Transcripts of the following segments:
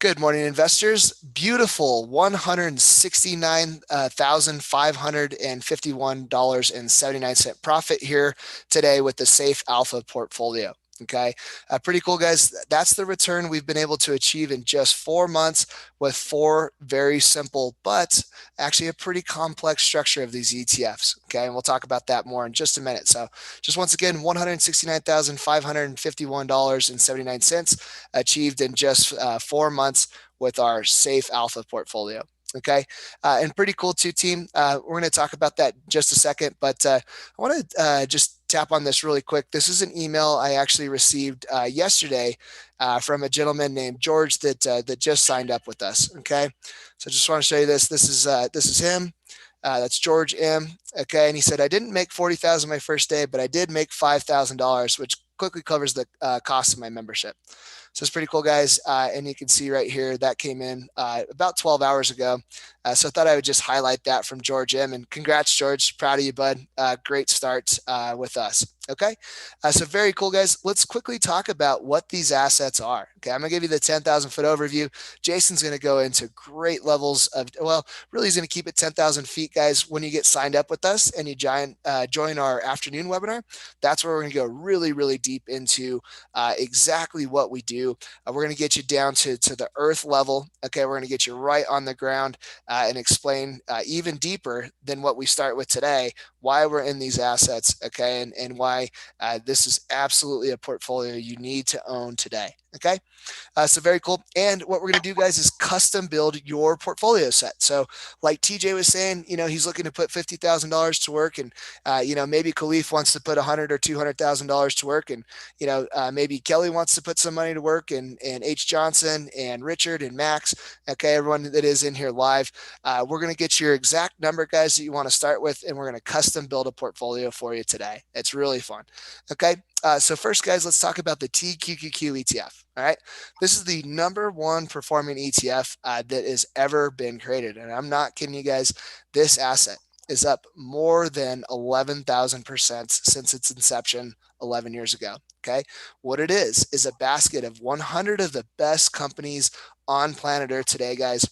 Good morning, investors. Beautiful $169,551.79 profit here today with the Safe Alpha portfolio. Okay, pretty cool, guys. That's the return we've been able to achieve in just 4 months with four very simple, but actually a pretty complex structure of these ETFs. Okay, and we'll talk about that more in just a minute. So, just once again, $169,551.79 achieved in just 4 months with our Safe Alpha portfolio. Okay, and pretty cool too, team. We're going to talk about that in just a second, but I want to just tap on this really quick. This is an email I actually received yesterday from a gentleman named George that just signed up with us. Okay, so I just want to show you this. This is him. That's George M. Okay, and he said I didn't make 40,000 my first day, but I did make $5,000, which quickly covers the cost of my membership. So it's pretty cool, guys. And you can see right here that came in about 12 hours ago. So I thought I would just highlight that from George M. And congrats, George. Proud of you, bud. Great start with us. Okay. So very cool, guys. Let's quickly talk about what these assets are. Okay. I'm going to give you the 10,000 foot overview. Jason's going to go into great levels of, well, really he's going to keep it 10,000 feet, guys. When you get signed up with us and you join our afternoon webinar, that's where we're going to go really, really deep into exactly what we do. We're going to get you down to the earth level. Okay. We're going to get you right on the ground and explain even deeper than what we start with today, why we're in these assets, okay, and why this is absolutely a portfolio you need to own today, okay? So very cool. And what we're going to do, guys, is custom build your portfolio set. So like TJ was saying, he's looking to put $50,000 to work, and maybe Khalif wants to put $100,000 or $200,000 to work, and maybe Kelly wants to put some money to work, and H. Johnson and Richard and Max, okay, everyone that is in here live, we're going to get your exact number, guys, that you want to start with, and we're going to custom build a portfolio for you today. It's really fun. Okay. So first, guys, let's talk about the TQQQ ETF. All right. This is the #1 performing ETF that has ever been created. And I'm not kidding you guys. This asset is up more than 11,000% since its inception 11 years ago. Okay. What it is a basket of 100 of the best companies on planet Earth today, guys.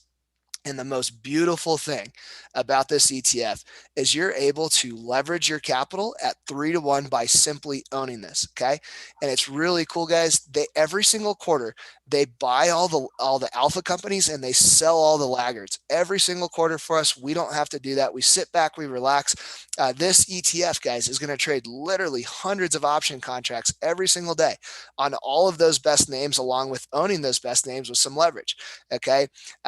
And the most beautiful thing about this ETF is you're able to leverage your capital at 3-to-1 by simply owning this. Okay. And it's really cool, guys. Every single quarter, they buy all the alpha companies and they sell all the laggards every single quarter for us. We don't have to do that. We sit back, we relax. This ETF, guys, is going to trade literally hundreds of option contracts every single day on all of those best names, along with owning those best names with some leverage. Okay.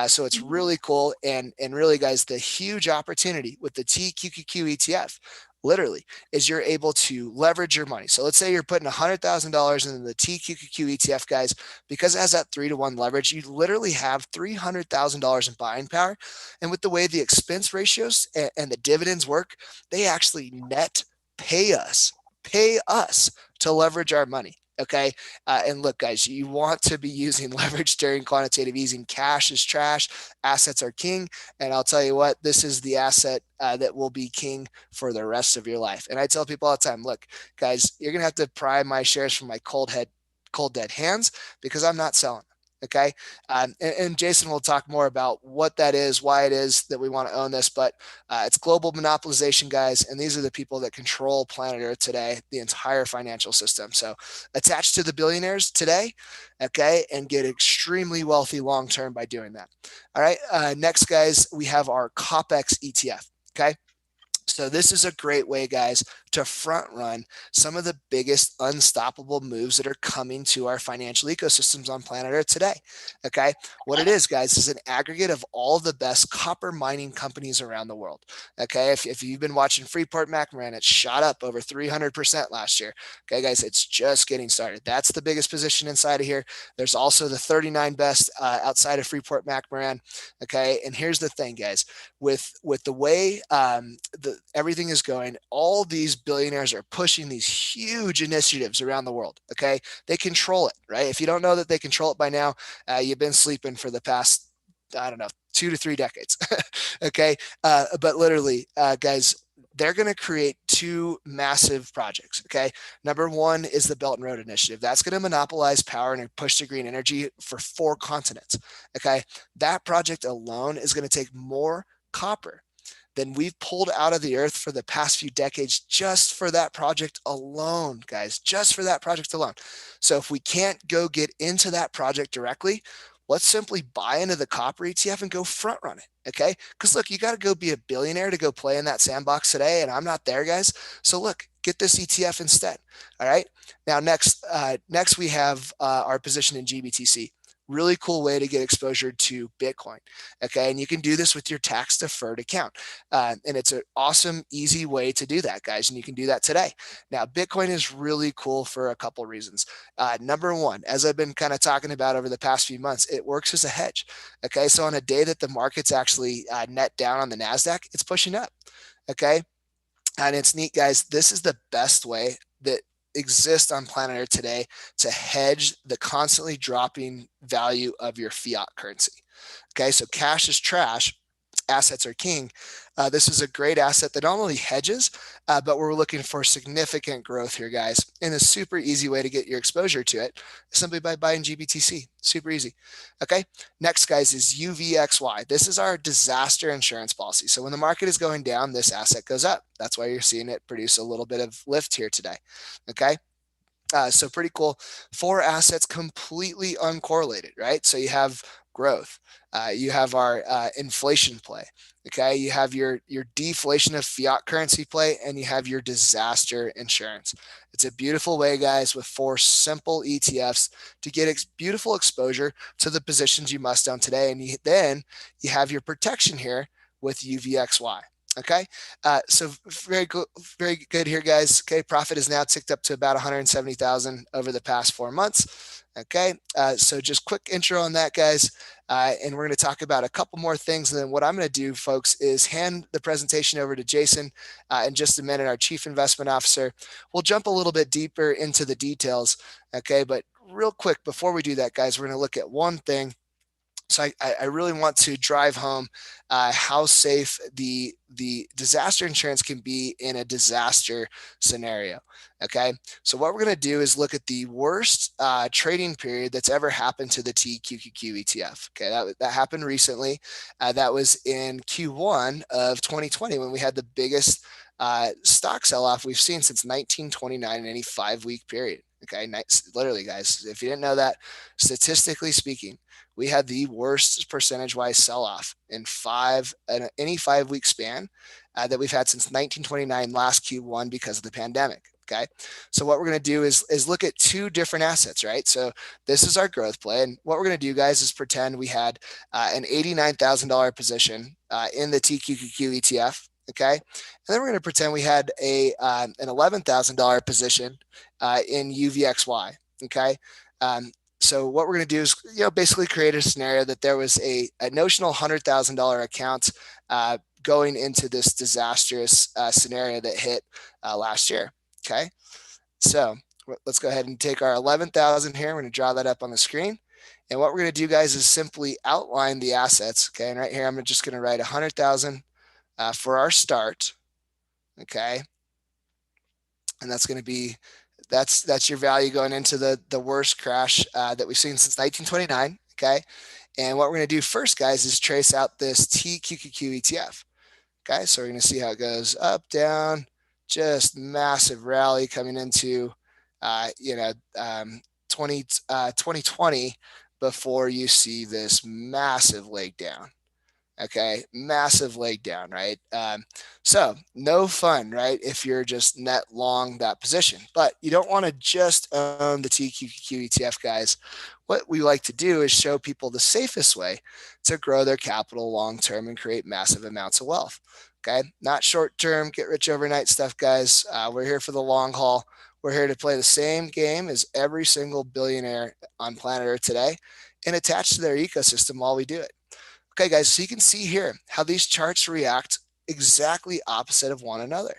So it's really cool. And really, guys, the huge opportunity with the TQQQ ETF literally is you're able to leverage your money. So let's say you're putting $100,000 into the TQQQ ETF, guys, because it has that 3-to-1 leverage, you literally have $300,000 in buying power. And with the way the expense ratios and the dividends work, they actually net pay us to leverage our money. Okay. And look, guys, you want to be using leverage during quantitative easing. Cash is trash. Assets are king. And I'll tell you what, this is the asset that will be king for the rest of your life. And I tell people all the time, look, guys, you're going to have to pry my shares from my cold dead hands because I'm not selling. Okay. And Jason will talk more about what that is, why it is that we want to own this, but it's global monopolization, guys. And these are the people that control planet Earth today, the entire financial system. So attach to the billionaires today, okay, and get extremely wealthy long-term by doing that. All right. Next, guys, we have our COPEX ETF. Okay. So this is a great way, guys, to front run some of the biggest unstoppable moves that are coming to our financial ecosystems on planet Earth today. Okay. What it is, guys, is an aggregate of all the best copper mining companies around the world. Okay. If you've been watching Freeport-McMoRan, it shot up over 300% last year. Okay, guys, it's just getting started. That's the biggest position inside of here. There's also the 39 best outside of Freeport-McMoRan. Okay. And here's the thing, guys, with the way everything is going, all these billionaires are pushing these huge initiatives around the world. Okay. They control it, right? If you don't know that they control it by now, you've been sleeping for the past, I don't know, 2 to 3 decades. Okay. But literally, guys, they're going to create two massive projects. Okay. Number one is the Belt and Road Initiative. That's going to monopolize power and push to green energy for 4 continents. Okay. That project alone is going to take more copper than we've pulled out of the earth for the past few decades just for that project alone, guys, just for that project alone. So if we can't go get into that project directly, let's simply buy into the copper ETF and go front run it. Okay. Because look, you got to go be a billionaire to go play in that sandbox today. And I'm not there, guys. So look, get this ETF instead. All right. Now, next we have our position in GBTC. Really cool way to get exposure to Bitcoin. Okay. And you can do this with your tax deferred account. And it's an awesome, easy way to do that, guys. And you can do that today. Now, Bitcoin is really cool for a couple reasons. Number one, as I've been kind of talking about over the past few months, it works as a hedge. Okay. So on a day that the market's actually net down on the NASDAQ, it's pushing up. Okay. And it's neat, guys. This is the best way that exists on planet Earth today to hedge the constantly dropping value of your fiat currency. Okay, so cash is trash, assets are king. This is a great asset that not only hedges, but we're looking for significant growth here, guys. And a super easy way to get your exposure to it is simply by buying GBTC. Super easy. Okay. Next, guys, is UVXY. This is our disaster insurance policy. So when the market is going down, this asset goes up. That's why you're seeing it produce a little bit of lift here today. Okay. So pretty cool. 4 assets completely uncorrelated, right? So you have growth. You have our inflation play. Okay, you have your deflation of fiat currency play, and you have your disaster insurance. It's a beautiful way, guys, with 4 simple ETFs to get beautiful exposure to the positions you must own today, and then you have your protection here with UVXY. Okay, so very good here, guys. Okay, profit is now ticked up to about 170,000 over the past 4 months. Okay, so just quick intro on that, guys. And we're going to talk about a couple more things. And then what I'm going to do, folks, is hand the presentation over to Jason in just a minute, our Chief Investment Officer. We'll jump a little bit deeper into the details. Okay, but real quick, before we do that, guys, we're going to look at one thing. So I really want to drive home how safe the disaster insurance can be in a disaster scenario. Okay, so what we're going to do is look at the worst trading period that's ever happened to the TQQQ ETF. Okay, that happened recently. That was in Q1 of 2020 when we had the biggest stock sell-off we've seen since 1929 in any 5-week period. Okay, literally, guys, if you didn't know that, statistically speaking, we had the worst percentage-wise sell-off in any 5-week span that we've had since 1929 last Q1 because of the pandemic. Okay, so what we're going to do is look at 2 different assets, right? So this is our growth play, and what we're going to do, guys, is pretend we had an $89,000 position in the TQQQ ETF. Okay, and then we're going to pretend we had an $11,000 position in UVXY. Okay. So what we're going to do is, basically create a scenario that there was a notional $100,000 account going into this disastrous scenario that hit last year. Okay. So let's go ahead and take our 11,000 here. We're going to draw that up on the screen. And what we're going to do, guys, is simply outline the assets. Okay. And right here, I'm just going to write 100,000 for our start. Okay. And that's going to be, that's your value going into the worst crash that we've seen since 1929. Okay. And what we're going to do first, guys, is trace out this TQQQ ETF. Okay. So we're going to see how it goes up, down, just massive rally coming into, 2020 before you see this massive leg down. Okay, massive leg down, right? So no fun, right? If you're just net long that position, but you don't want to just own the TQQQ ETF, guys. What we like to do is show people the safest way to grow their capital long-term and create massive amounts of wealth. Okay, not short-term, get rich overnight stuff, guys. We're here for the long haul. We're here to play the same game as every single billionaire on planet Earth today and attach to their ecosystem while we do it. Okay, guys, so you can see here how these charts react exactly opposite of one another.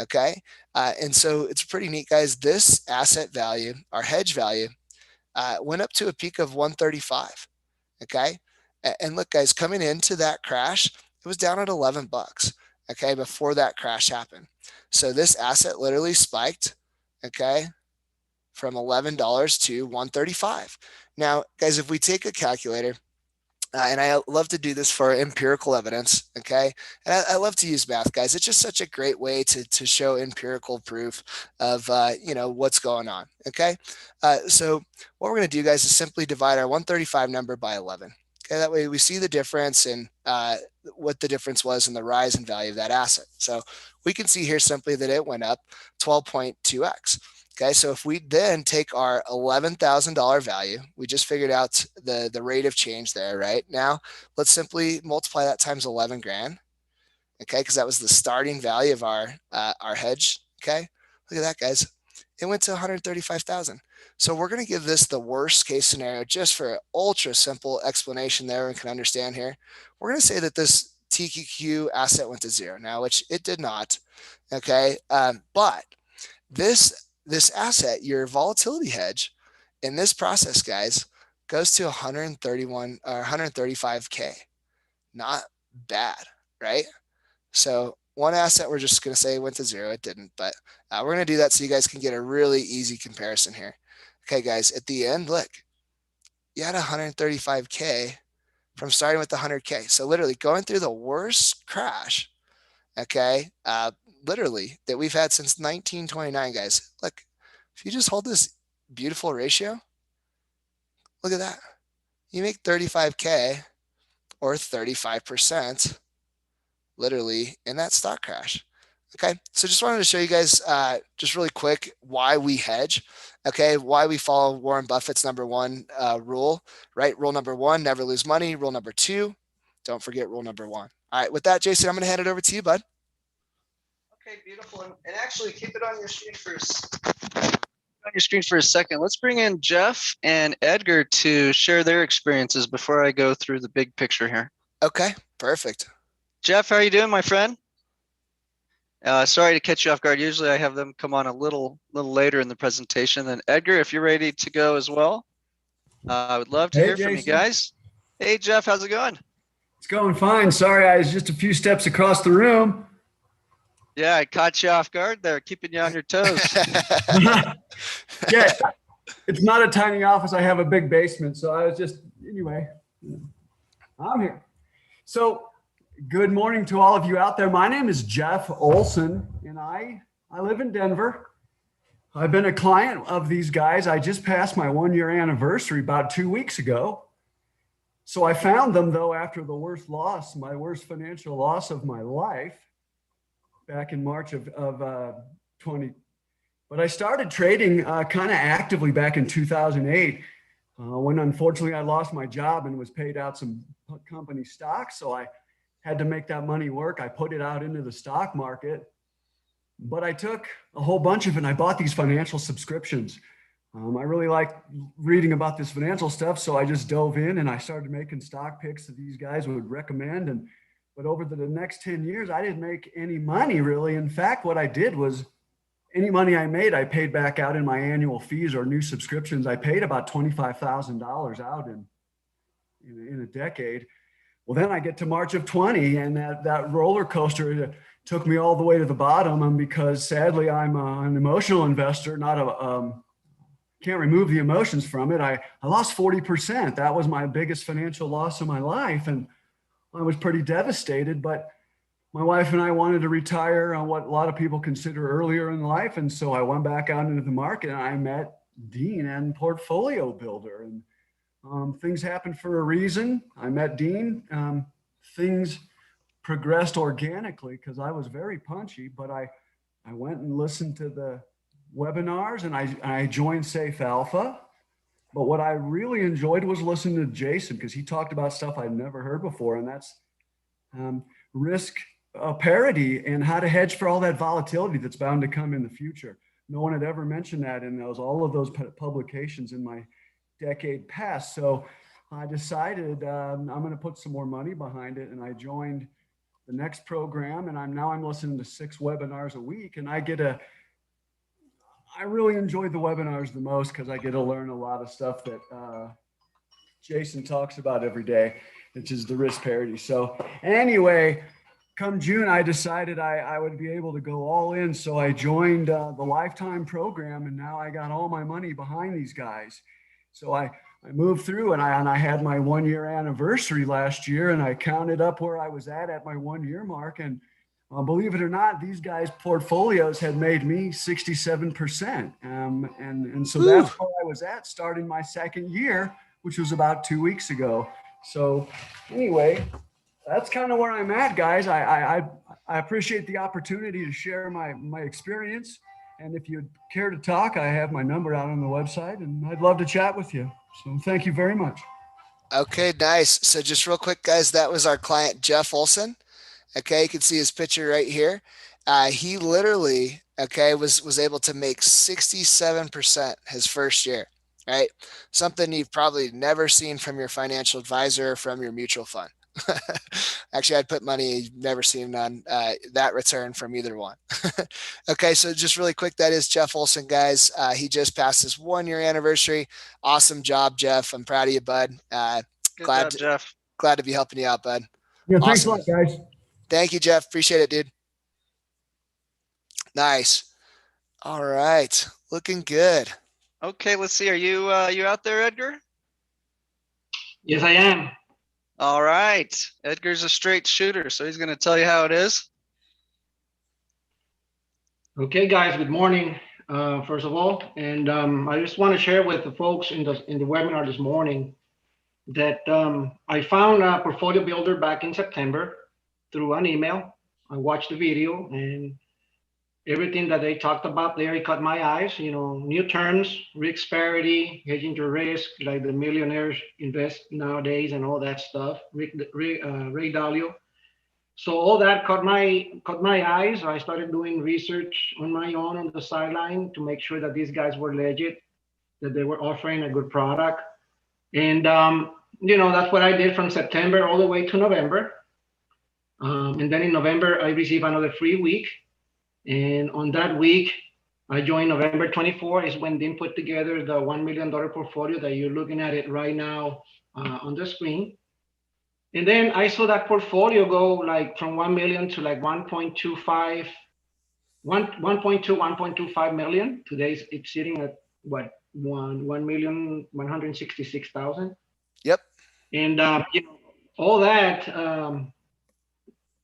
Okay, and so it's pretty neat, guys. This asset value, our hedge value, went up to a peak of 135. Okay, and look, guys, coming into that crash, it was down at 11 bucks. okay, before that crash happened. So this asset literally spiked, okay, from $11 to $135. Now, guys, if we take a calculator, and I love to do this for empirical evidence, okay? And I love to use math, guys. It's just such a great way to show empirical proof of, what's going on, okay? So what we're going to do, guys, is simply divide our 135 number by 11. Okay, that way we see the difference in what the difference was in the rise in value of that asset. So we can see here simply that it went up 12.2x. Okay, so if we then take our $11,000 value, we just figured out the rate of change there, right? Now, let's simply multiply that times 11 grand, okay, because that was the starting value of our hedge, okay? Look at that, guys. It went to 135,000. So we're going to give this the worst case scenario just for an ultra simple explanation there and can understand here. We're going to say that this TQQ asset went to zero now, which it did not, okay? But this asset, your volatility hedge in this process, guys, goes to 131 or 135K. Not bad, right? So one asset we're just going to say went to zero. It didn't, but we're going to do that so you guys can get a really easy comparison here. Okay, guys, at the end, look, you had 135K from starting with the 100K. So literally going through the worst crash, okay, literally that we've had since 1929, guys. Look, if you just hold this beautiful ratio, look at that. You make 35K or 35% literally in that stock crash. Okay, so just wanted to show you guys just really quick why we hedge, okay, why we follow Warren Buffett's number one rule, right? Rule number one, never lose money. Rule number two, don't forget rule number one. All right, with that, Jason, I'm going to hand it over to you, bud. Okay, beautiful. And actually, keep it on your screen for a second. Let's bring in Jeff and Edgar to share their experiences before I go through the big picture here. Okay, perfect. Jeff, how are you doing, my friend? Sorry to catch you off guard. Usually I have them come on a little later in the presentation. And Edgar, if you're ready to go as well, I would love to hear from you guys. Hey, Jeff, how's it going? It's going fine. Sorry, I was just a few steps across the room. Yeah, I caught you off guard there, keeping you on your toes. Yeah, it's not a tiny office. I have a big basement. So I was just, anyway, I'm here. So good morning to all of you out there. My name is Jeff Olson, and I live in Denver. I've been a client of these guys. I just passed my 1-year anniversary about 2 weeks ago. So I found them, though, after the worst loss, my worst financial loss of my life back in March of 20. But I started trading kind of actively back in 2008 when, unfortunately, I lost my job and was paid out some company stock. So I had to make that money work. I put it out into the stock market, but I took a whole bunch of it and I bought these financial subscriptions. I really like reading about this financial stuff. So I just dove in and I started making stock picks that these guys would recommend. But over the next 10 years, I didn't make any money really. In fact, what I did was any money I made, I paid back out in my annual fees or new subscriptions. I paid about $25,000 out in a decade. Well, then I get to March of 20 and that roller coaster took me all the way to the bottom. And because sadly, I'm an emotional investor, can't remove the emotions from it. I lost 40%. That was my biggest financial loss of my life. And I was pretty devastated, but my wife and I wanted to retire on what a lot of people consider earlier in life. And so I went back out into the market and I met Dean and Portfolio Builder. And things happened for a reason. I met Dean. Things progressed organically because I was very punchy, but I went and listened to the webinars and I joined Safe Alpha. But what I really enjoyed was listening to Jason because he talked about stuff I'd never heard before. And that's risk parity and how to hedge for all that volatility that's bound to come in the future. No one had ever mentioned that in all of those publications in my decade past. So I decided I'm going to put some more money behind it. And I joined the next program and I'm listening to 6 webinars a week. And I really enjoyed the webinars the most because I get to learn a lot of stuff that Jason talks about every day, which is the risk parity. So anyway, come June, I decided I would be able to go all in. So I joined the Lifetime program, and now I got all my money behind these guys. So I moved through, and I had my 1 year anniversary last year, and I counted up where I was at my 1 year mark. And believe it or not, these guys' portfolios had made me 67%. And so Whew. that's where I was at starting my second year, which was about 2 weeks ago. So anyway, that's kind of where I'm at, guys. I appreciate the opportunity to share my experience. And if you'd care to talk, I have my number out on the website, and I'd love to chat with you. So thank you very much. Okay, nice. So just real quick, guys, that was our client, Jeff Olson. Okay, you can see his picture right here. He literally, okay, was able to make 67% his first year, right? Something you've probably never seen from your financial advisor or from your mutual fund. Actually, I'd put money you've never seen on that return from either one. Okay, so just really quick, that is Jeff Olson, guys. He just passed his 1 year anniversary. Awesome job, Jeff. I'm proud of you, bud. Good job, Jeff. Glad to be helping you out, bud. Yeah, thanks Awesome. a lot, guys. Thank you, Jeff. Appreciate it, dude. Nice. All right, looking good. Okay, let's see. Are you out there, Edgar? Yes, I am. All right. Edgar's a straight shooter, so he's going to tell you how it is. Okay, guys. Good morning. First of all, and I just want to share with the folks in the webinar this morning that I found a portfolio builder back in September through an email. I watched the video, and everything that they talked about there, it caught my eyes. You know, new terms, risk parity, hedging your risk, like the millionaires invest nowadays, and all that stuff. Ray Dalio. So all that caught my eyes. I started doing research on my own on the sideline to make sure that these guys were legit, that they were offering a good product, and you know, that's what I did from September all the way to November. And then in November, I received another free week. And on that week, I joined November 24 is when Dean put together the $1 million portfolio that you're looking at it right now on the screen. And then I saw that portfolio go like from 1 million to like 1.25 million. Today it's sitting at what, 1,166,000. Yep. And you know, all that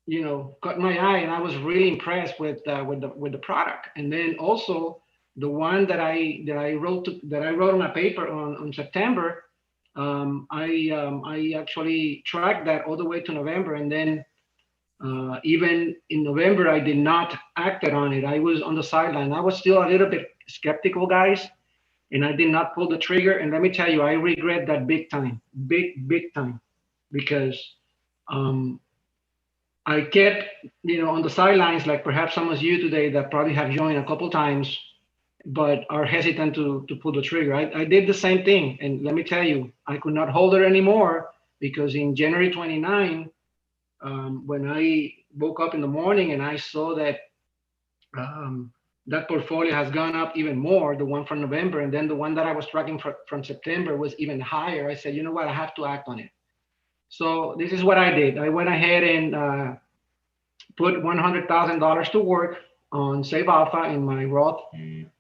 you know, caught my eye, and I was really impressed with the product. And then also the one that I wrote on a paper on September, I actually tracked that all the way to November, and then even in November I did not act on it. I was on the sideline. I was still a little bit skeptical, guys, and I did not pull the trigger. And let me tell you, I regret that big time, big time, because I kept, you know, on the sidelines, like perhaps some of you today that probably have joined a couple times, but are hesitant to pull the trigger. I did the same thing. And let me tell you, I could not hold it anymore, because in January 29, when I woke up in the morning and I saw that that portfolio has gone up even more, the one from November, and then the one that I was tracking from September was even higher, I said, you know what, I have to act on it. So this is what I did. I went ahead and put $100,000 to work on Save Alpha in my Roth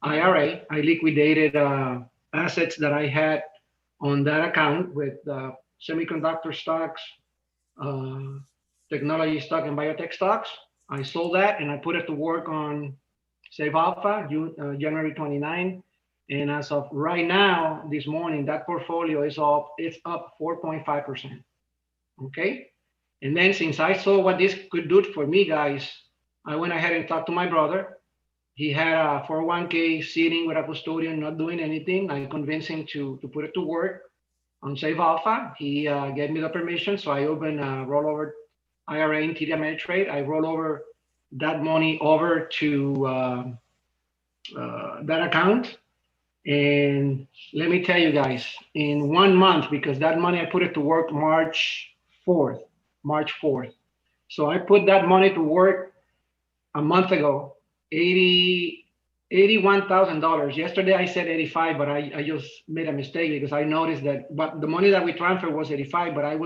IRA. I liquidated assets that I had on that account with semiconductor stocks, technology stock, and biotech stocks. I sold that and I put it to work on Save Alpha, January 29. And as of right now, this morning, that portfolio is up 4.5%. Okay. And then since I saw what this could do for me, guys, I went ahead and talked to my brother. He had a 401k sitting with a custodian, not doing anything. I convinced him to put it to work on Save Alpha. He gave me the permission. So I opened a rollover IRA in TD Ameritrade. I roll over that money over to that account. And let me tell you guys, in 1 month, because that money I put it to work March 4th. So I put that money to work a month ago, $81,000. Yesterday I said 85, but I just made a mistake because I noticed that, but the money that we transferred was 85, but I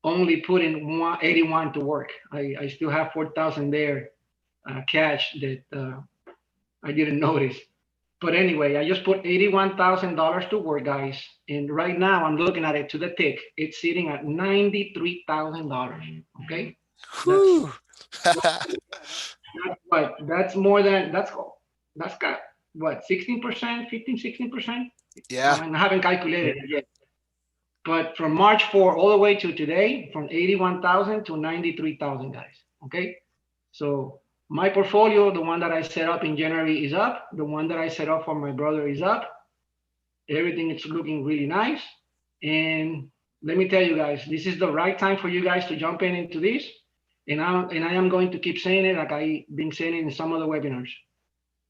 only putting 81 to work. I still have 4,000 there cash that I didn't notice. But anyway, I just put $81,000 to work, guys. And right now I'm looking at it to the tick. It's sitting at $93,000. Okay. That's, Whew. that's what, that's more than, that's got what, 16%, 15, 16%? Yeah. I haven't calculated it yet. But from March 4 all the way to today, from 81,000 to 93,000, guys. Okay. So my portfolio, the one that I set up in January is up. The one that I set up for my brother is up. Everything is looking really nice. And let me tell you guys, this is the right time for you guys to jump into this. And I am going to keep saying it like I've been saying it in some of the webinars.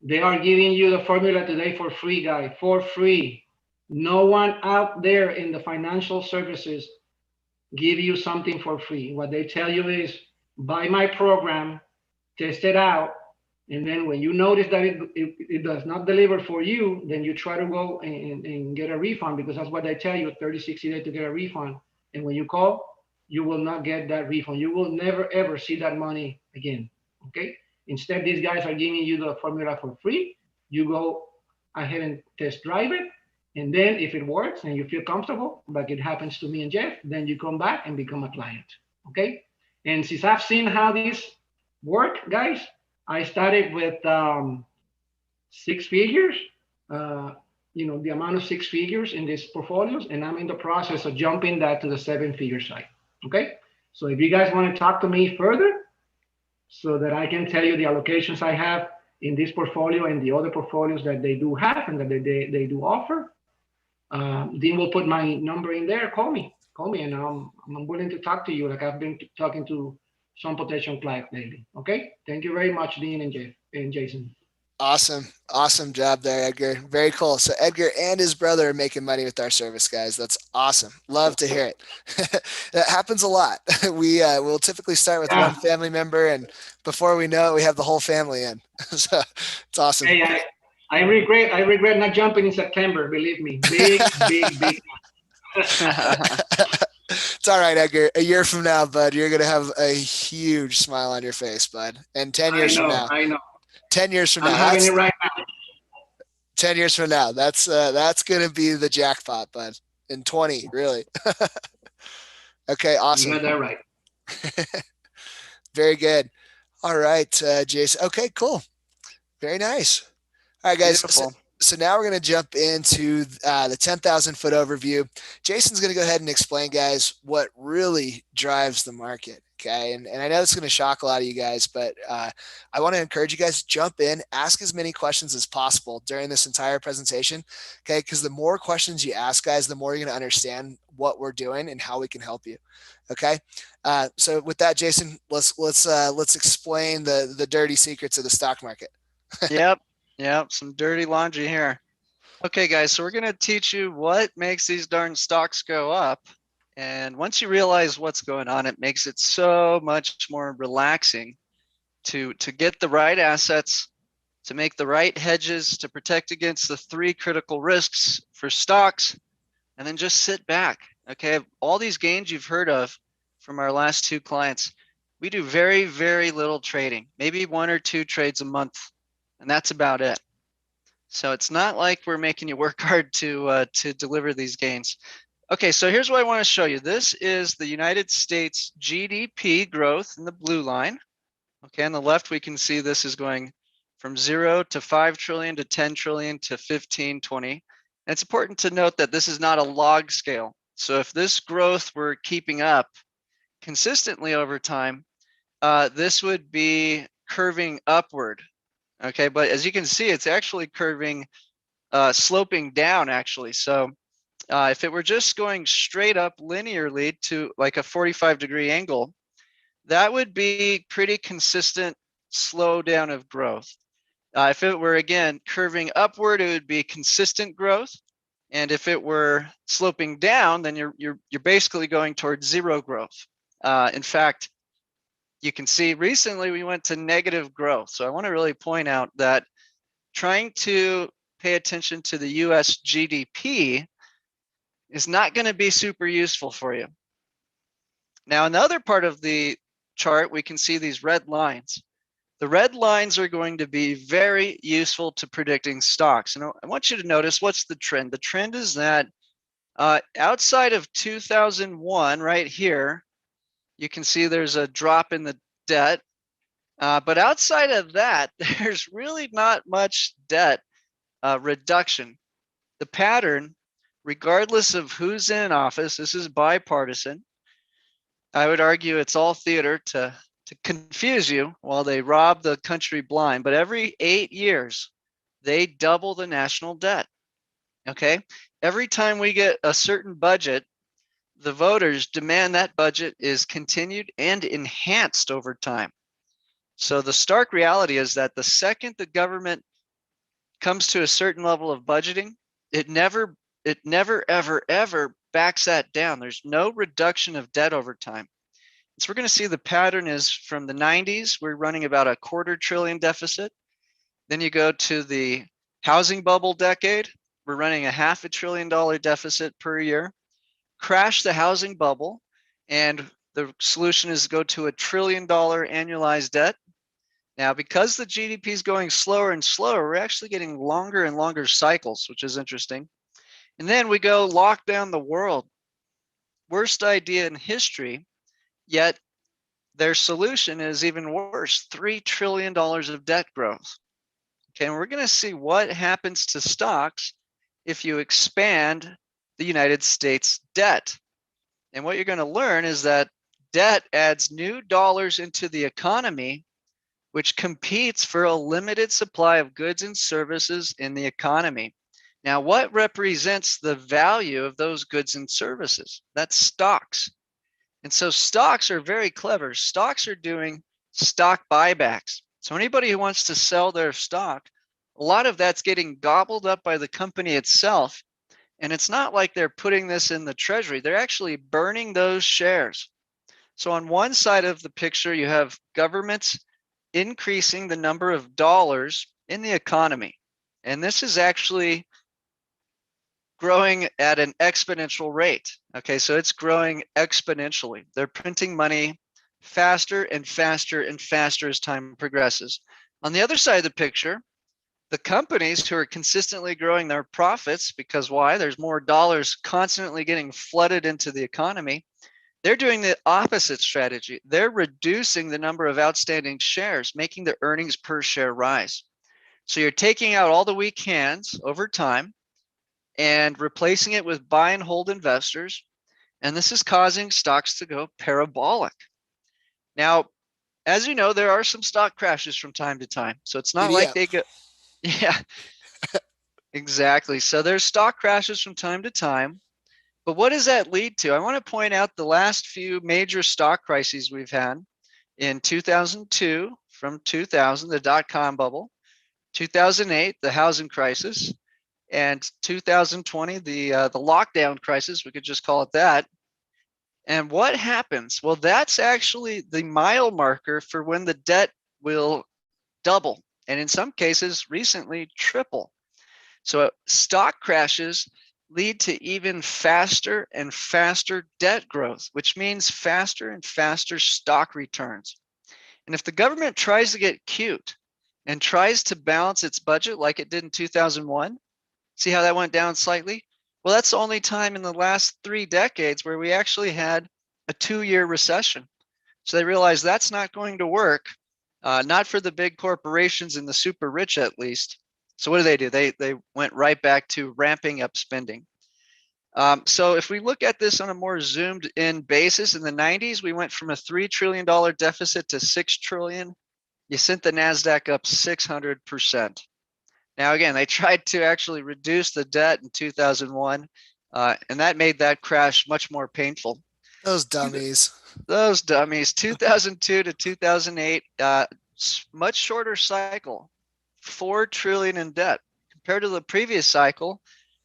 They are giving you the formula today for free, guys, for free. No one out there in the financial services give you something for free. What they tell you is buy my program, test it out, and then when you notice that it does not deliver for you, then you try to go and get a refund, because that's what they tell you, 30, 60 days to get a refund. And when you call, you will not get that refund. You will never, ever see that money again, okay? Instead, these guys are giving you the formula for free. You go ahead and test drive it. And then if it works and you feel comfortable, like it happens to me and Jeff, then you come back and become a client, okay? And since I've seen how this work, guys, I started with 6 figures, the amount of 6 figures in these portfolios, and I'm in the process of jumping that to the 7-figure side, okay? So if you guys want to talk to me further so that I can tell you the allocations I have in this portfolio and the other portfolios that they do have and that they do offer, then we'll put my number in there. Call me, and I'm willing to talk to you like I've been talking to some potential clients lately. Okay. Thank you very much, Dean and Jeff and Jason. Awesome job there, Edgar. Very cool. So Edgar and his brother are making money with our service, guys. That's awesome. Love to hear it. That happens a lot. We'll typically start with one family member, and before we know it, we have the whole family in. So it's awesome. Hey, I regret not jumping in September. Believe me, big. It's all right, Edgar. A year from now, bud, you're gonna have a huge smile on your face, bud. And 10 years from now, I know. 10 years from I'm now, having it right now. 10 years from now, that's gonna be the jackpot, bud. In 20, really. Okay, awesome. You got that right. Very good. All right, Jason. Okay, cool. Very nice. All right, guys. So now we're going to jump into the 10,000 foot overview. Jason's going to go ahead and explain, guys, what really drives the market. Okay. And I know it's going to shock a lot of you guys, but I want to encourage you guys to jump in, ask as many questions as possible during this entire presentation. Okay. Because the more questions you ask, guys, the more you're going to understand what we're doing and how we can help you. Okay. So with that, Jason, let's explain the dirty secrets of the stock market. Yep, some dirty laundry here. Okay, guys, so we're going to teach you what makes these darn stocks go up. And once you realize what's going on, it makes it so much more relaxing to get the right assets, to make the right hedges, to protect against the 3 critical risks for stocks, and then just sit back. Okay, all these gains you've heard of from our last 2 clients, we do very, very little trading, maybe 1 or 2 trades a month. And that's about it. So it's not like we're making you work hard to deliver these gains. Okay, so here's what I want to show you. This is the United States GDP growth in the blue line. Okay, on the left, we can see this is going from 0 to 5 trillion to 10 trillion to 15, 20. And it's important to note that this is not a log scale. So if this growth were keeping up consistently over time, this would be curving upward. Okay, but as you can see, it's actually curving, sloping down actually. So if it were just going straight up linearly to like a 45-degree angle, that would be pretty consistent slowdown of growth. If it were, again, curving upward, it would be consistent growth. And if it were sloping down, then you're basically going towards 0 growth. In fact, you can see recently we went to negative growth. So I want to really point out that trying to pay attention to the US GDP is not going to be super useful for you. Now, in the other part of the chart, we can see these red lines. The red lines are going to be very useful to predicting stocks. And I want you to notice what's the trend. The trend is that outside of 2001, right here, you can see there's a drop in the debt. But outside of that, there's really not much debt reduction. The pattern, regardless of who's in office, this is bipartisan. I would argue it's all theater to confuse you while they rob the country blind. But every 8 years, they double the national debt. Okay. Every time we get a certain budget, the voters demand that budget is continued and enhanced over time. So the stark reality is that the second the government comes to a certain level of budgeting, it never, ever backs that down. There's no reduction of debt over time. So we're going to see the pattern is from the 90s, we're running about a $250 billion deficit. Then you go to the housing bubble decade, we're running a $500 billion deficit per year. Crash the housing bubble, and the solution is to go to $1 trillion annualized debt. Now, because the GDP is going slower and slower, we're actually getting longer and longer cycles, which is interesting. And then we go lock down the world. Worst idea in history, yet their solution is even worse, $3 trillion of debt growth. Okay, and we're going to see what happens to stocks if you expand the United States debt. And what you're going to learn is that debt adds new dollars into the economy, which competes for a limited supply of goods and services in the economy. Now, what represents the value of those goods and services? That's stocks. And so stocks are very clever. Stocks are doing stock buybacks. So anybody who wants to sell their stock, a lot of that's getting gobbled up by the company itself. And it's not like they're putting this in the treasury. They're actually burning those shares. So on one side of the picture, you have governments increasing the number of dollars in the economy. And this is actually growing at an exponential rate. Okay, so it's growing exponentially. They're printing money faster and faster and faster as time progresses. On the other side of the picture, the companies who are consistently growing their profits, because why? There's more dollars constantly getting flooded into the economy. They're doing the opposite strategy. They're reducing the number of outstanding shares, making the earnings per share rise. So you're taking out all the weak hands over time and replacing it with buy and hold investors. And this is causing stocks to go parabolic. Now, as you know, there are some stock crashes from time to time. So it's not like they go, yeah, exactly. So there's stock crashes from time to time. But what does that lead to? I want to point out the last few major stock crises we've had in 2002, from 2000, the dot-com bubble, 2008, the housing crisis, and 2020, the lockdown crisis, we could just call it that. And what happens? Well, that's actually the mile marker for when the debt will double, and in some cases, recently triple. So stock crashes lead to even faster and faster debt growth, which means faster and faster stock returns. And if the government tries to get cute and tries to balance its budget like it did in 2001, see how that went down slightly? Well, that's the only time in the last 3 decades where we actually had a 2-year recession. So they realized that's not going to work, not for the big corporations and the super rich at least. So what do? They went right back to ramping up spending. So if we look at this on a more zoomed in basis, in the 90s, we went from a $3 trillion deficit to $6 trillion. You sent the NASDAQ up 600%. Now, again, they tried to actually reduce the debt in 2001, and that made that crash much more painful. Those dummies. Those dummies. 2002 to 2008, much shorter cycle, 4 trillion in debt compared to the previous cycle,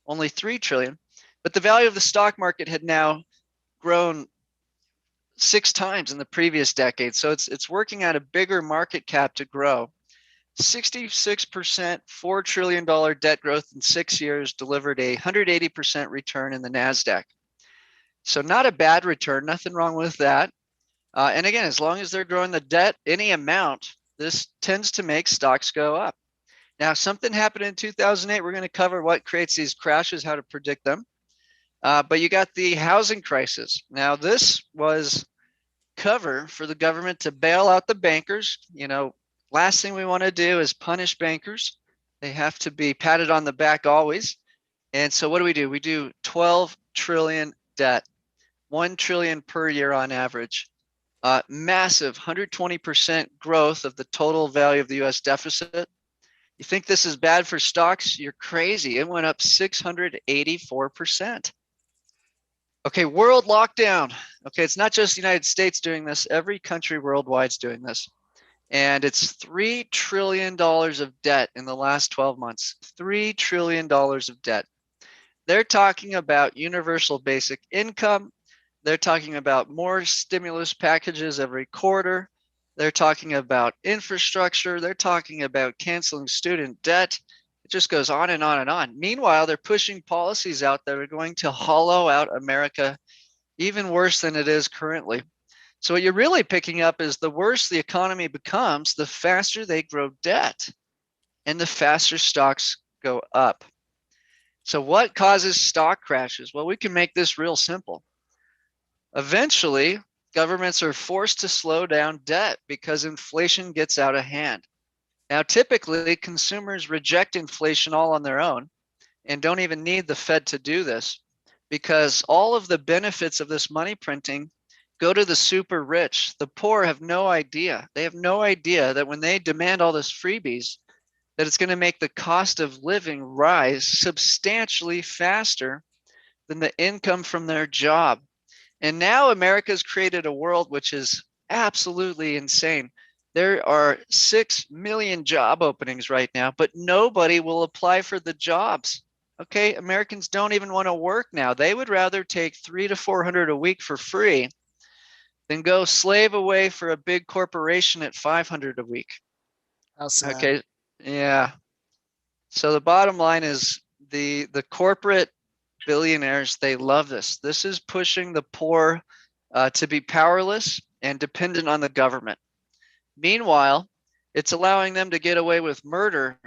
only 3 trillion. But the value of the stock market had now grown 6 times in the previous decade. So it's working at a bigger market cap to grow. 66%, $4 trillion debt growth in 6 years delivered a 180% return in the NASDAQ. So not a bad return, nothing wrong with that. And again, as long as they're growing the debt any amount, this tends to make stocks go up. Now, something happened in 2008. We're going to cover what creates these crashes, how to predict them. But you got the housing crisis. Now, this was cover for the government to bail out the bankers. Last thing we want to do is punish bankers. They have to be patted on the back always. And so what do? We do 12 trillion debt, 1 trillion per year on average. Massive 120% growth of the total value of the US deficit. You think this is bad for stocks? You're crazy. It went up 684%. Okay, world lockdown. Okay, it's not just the United States doing this. Every country worldwide is doing this. And it's $3 trillion of debt in the last 12 months. $3 trillion of debt. They're talking about universal basic income. They're talking about more stimulus packages every quarter. They're talking about infrastructure. They're talking about canceling student debt. It just goes on and on and on. Meanwhile, they're pushing policies out that are going to hollow out America even worse than it is currently. So what you're really picking up is the worse the economy becomes, the faster they grow debt and the faster stocks go up. So what causes stock crashes? Well, we can make this real simple. Eventually, governments are forced to slow down debt because inflation gets out of hand. Now, typically, consumers reject inflation all on their own and don't even need the Fed to do this because all of the benefits of this money printing go to the super rich. The poor have no idea. They have no idea that when they demand all this freebies, that it's going to make the cost of living rise substantially faster than the income from their job. And now America's created a world which is absolutely insane. There are 6 million job openings right now, but nobody will apply for the jobs. Okay, Americans don't even want to work now. They would rather take 300 to 400 a week for free than go slave away for a big corporation at 500 a week. How sad. Okay, yeah. So the bottom line is the corporate billionaires, they love this. This is pushing the poor to be powerless and dependent on the government. Meanwhile, it's allowing them to get away with murder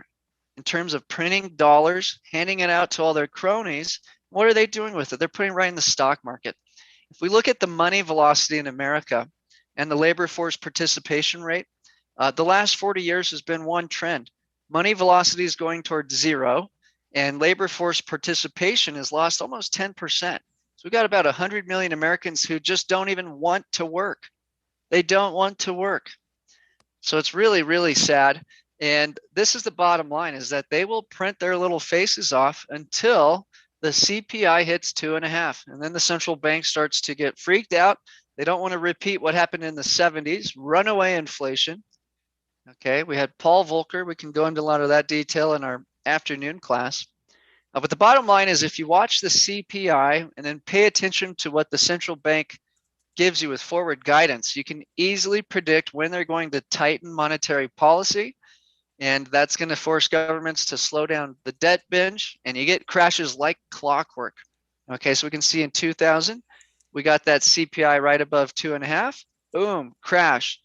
in terms of printing dollars, handing it out to all their cronies. What are they doing with it? They're putting it right in the stock market. If we look at the money velocity in America and the labor force participation rate, the last 40 years has been one trend. Money velocity is going towards zero, and labor force participation has lost almost 10%. So we've got about 100 million Americans who just don't even want to work. They don't want to work. So it's really, really sad. And this is the bottom line, is that they will print their little faces off until the CPI hits 2.5. And then the central bank starts to get freaked out. They don't want to repeat what happened in the 70s, runaway inflation. Okay, we had Paul Volcker. We can go into a lot of that detail in our afternoon class. But the bottom line is if you watch the CPI and then pay attention to what the central bank gives you with forward guidance, you can easily predict when they're going to tighten monetary policy. And that's going to force governments to slow down the debt binge, and you get crashes like clockwork. Okay, so we can see in 2000, we got that CPI right above 2.5. Boom, crash.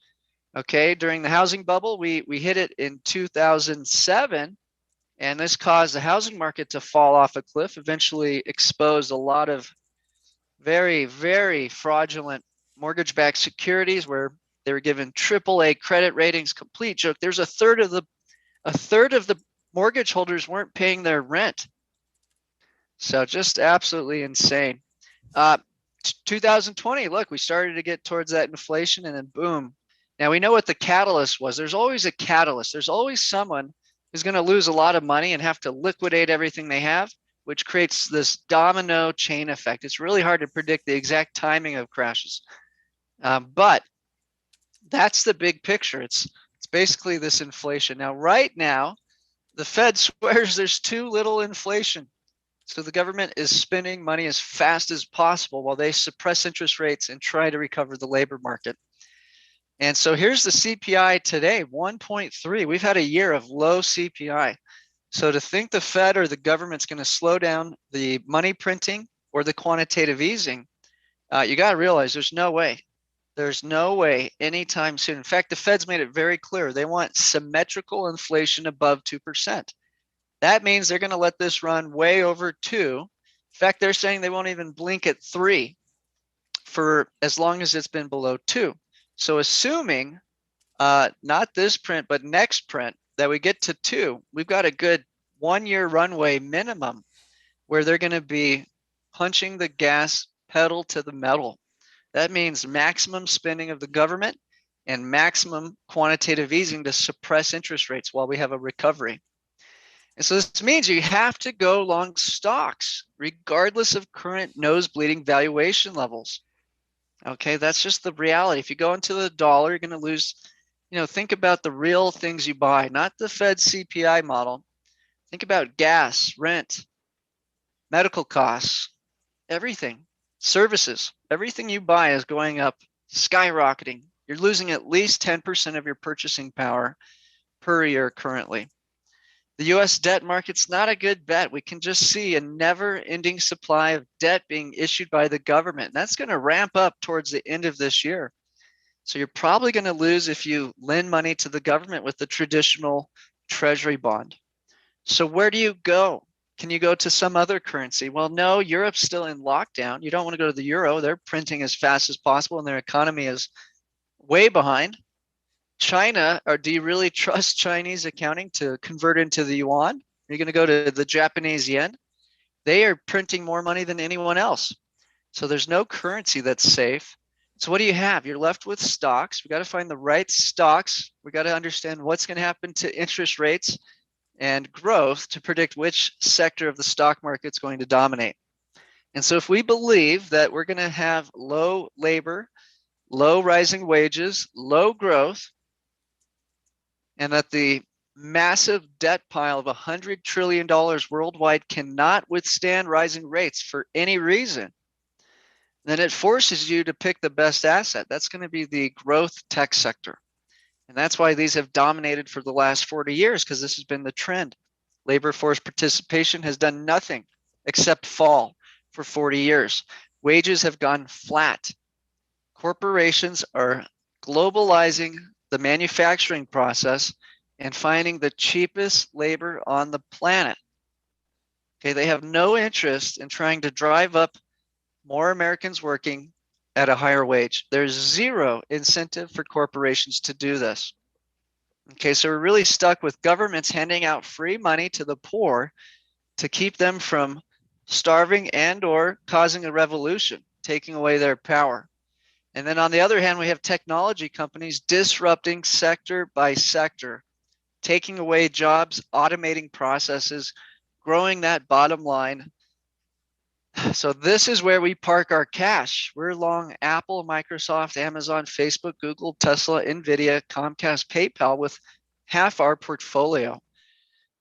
Okay, during the housing bubble, we hit it in 2007, and this caused the housing market to fall off a cliff, eventually exposed a lot of very, very fraudulent mortgage-backed securities where they were given AAA credit ratings. Complete joke. There's a third of the mortgage holders weren't paying their rent. So just absolutely insane. 2020, look, we started to get towards that inflation, and then boom. Now we know what the catalyst was. There's always a catalyst. There's always someone who's going to lose a lot of money and have to liquidate everything they have, which creates this domino chain effect. It's really hard to predict the exact timing of crashes. But that's the big picture. It's basically this inflation. Now, right now, the Fed swears there's too little inflation. So the government is spending money as fast as possible while they suppress interest rates and try to recover the labor market. And so here's the CPI today, 1.3. We've had a year of low CPI. So to think the Fed or the government's going to slow down the money printing or the quantitative easing You got to realize there's no way. There's no way anytime soon. In fact, the Fed's made it very clear. They want symmetrical inflation above 2%. That means they're going to let this run way over 2. In fact, they're saying they won't even blink at 3 for as long as it's been below 2. So assuming not this print, but next print, that we get to 2, we've got a good 1-year runway minimum where they're going to be punching the gas pedal to the metal. That means maximum spending of the government and maximum quantitative easing to suppress interest rates while we have a recovery. And so this means you have to go long stocks, regardless of current nose bleeding valuation levels. Okay, that's just the reality. If you go into the dollar, you're going to lose, think about the real things you buy, not the Fed CPI model. Think about gas, rent, medical costs, everything, services, everything you buy is going up, skyrocketing. You're losing at least 10% of your purchasing power per year currently. The US debt market's not a good bet. We can just see a never-ending supply of debt being issued by the government. That's going to ramp up towards the end of this year. So you're probably going to lose if you lend money to the government with the traditional treasury bond. So where do you go? Can you go to some other currency? Well, no, Europe's still in lockdown. You don't want to go to the euro. They're printing as fast as possible and their economy is way behind. China, or do you really trust Chinese accounting to convert into the yuan? Are you going to go to the Japanese yen? They are printing more money than anyone else. So there's no currency that's safe. So what do you have? You're left with stocks. We got to find the right stocks. We got to understand what's going to happen to interest rates and growth to predict which sector of the stock market is going to dominate. And so if we believe that we're going to have low labor, low rising wages, low growth, and that the massive debt pile of $100 trillion worldwide cannot withstand rising rates for any reason, then it forces you to pick the best asset. That's going to be the growth tech sector. And that's why these have dominated for the last 40 years, because this has been the trend. Labor force participation has done nothing except fall for 40 years. Wages have gone flat. Corporations are globalizing the manufacturing process and finding the cheapest labor on the planet. Okay, they have no interest in trying to drive up more Americans working at a higher wage. There's zero incentive for corporations to do this. Okay, so we're really stuck with governments handing out free money to the poor to keep them from starving and or causing a revolution, taking away their power. And then on the other hand, we have technology companies disrupting sector by sector, taking away jobs, automating processes, growing that bottom line. So this is where we park our cash. We're long Apple, Microsoft, Amazon, Facebook, Google, Tesla, Nvidia, Comcast, PayPal with half our portfolio.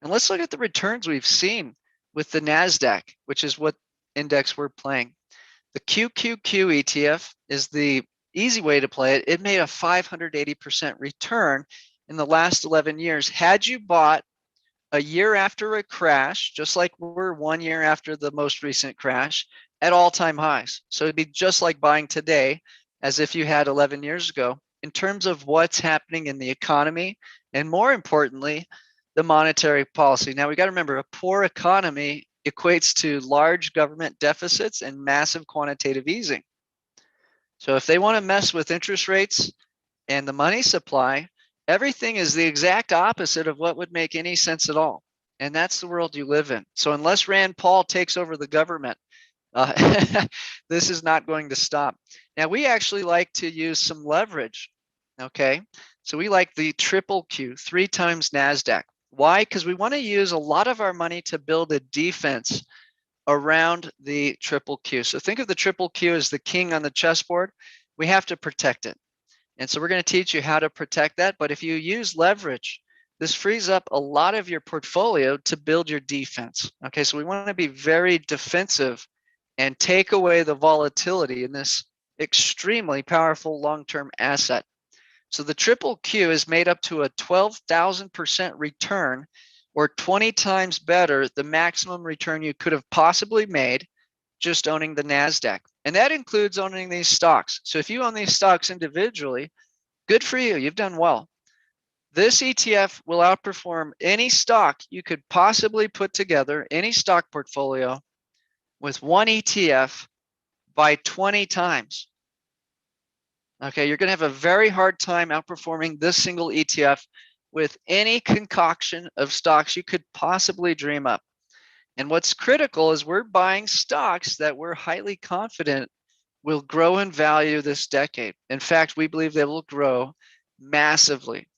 And let's look at the returns we've seen with the NASDAQ, which is what index we're playing. The QQQ ETF is the easy way to play it. It made a 580% return in the last 11 years. Had you bought a year after a crash, just like we're 1 year after the most recent crash, at all-time highs. So it'd be just like buying today as if you had 11 years ago in terms of what's happening in the economy and, more importantly, the monetary policy. Now, we got to remember, a poor economy equates to large government deficits and massive quantitative easing. So if they want to mess with interest rates and the money supply, everything is the exact opposite of what would make any sense at all. And that's the world you live in. So unless Rand Paul takes over the government, this is not going to stop. Now, we actually like to use some leverage. Okay, so we like the triple Q, 3 times NASDAQ. Why? Because we want to use a lot of our money to build a defense around the triple Q. So think of the triple Q as the king on the chessboard. We have to protect it. And so we're going to teach you how to protect that. But if you use leverage, this frees up a lot of your portfolio to build your defense. Okay, so we want to be very defensive and take away the volatility in this extremely powerful long-term asset. So the triple Q is made up to a 12,000% return, or 20 times better the maximum return you could have possibly made just owning the NASDAQ. And that includes owning these stocks. So if you own these stocks individually, good for you. You've done well. This ETF will outperform any stock you could possibly put together, any stock portfolio with one ETF by 20 times. Okay, you're going to have a very hard time outperforming this single ETF with any concoction of stocks you could possibly dream up. And what's critical is we're buying stocks that we're highly confident will grow in value this decade. In fact, we believe they will grow massively.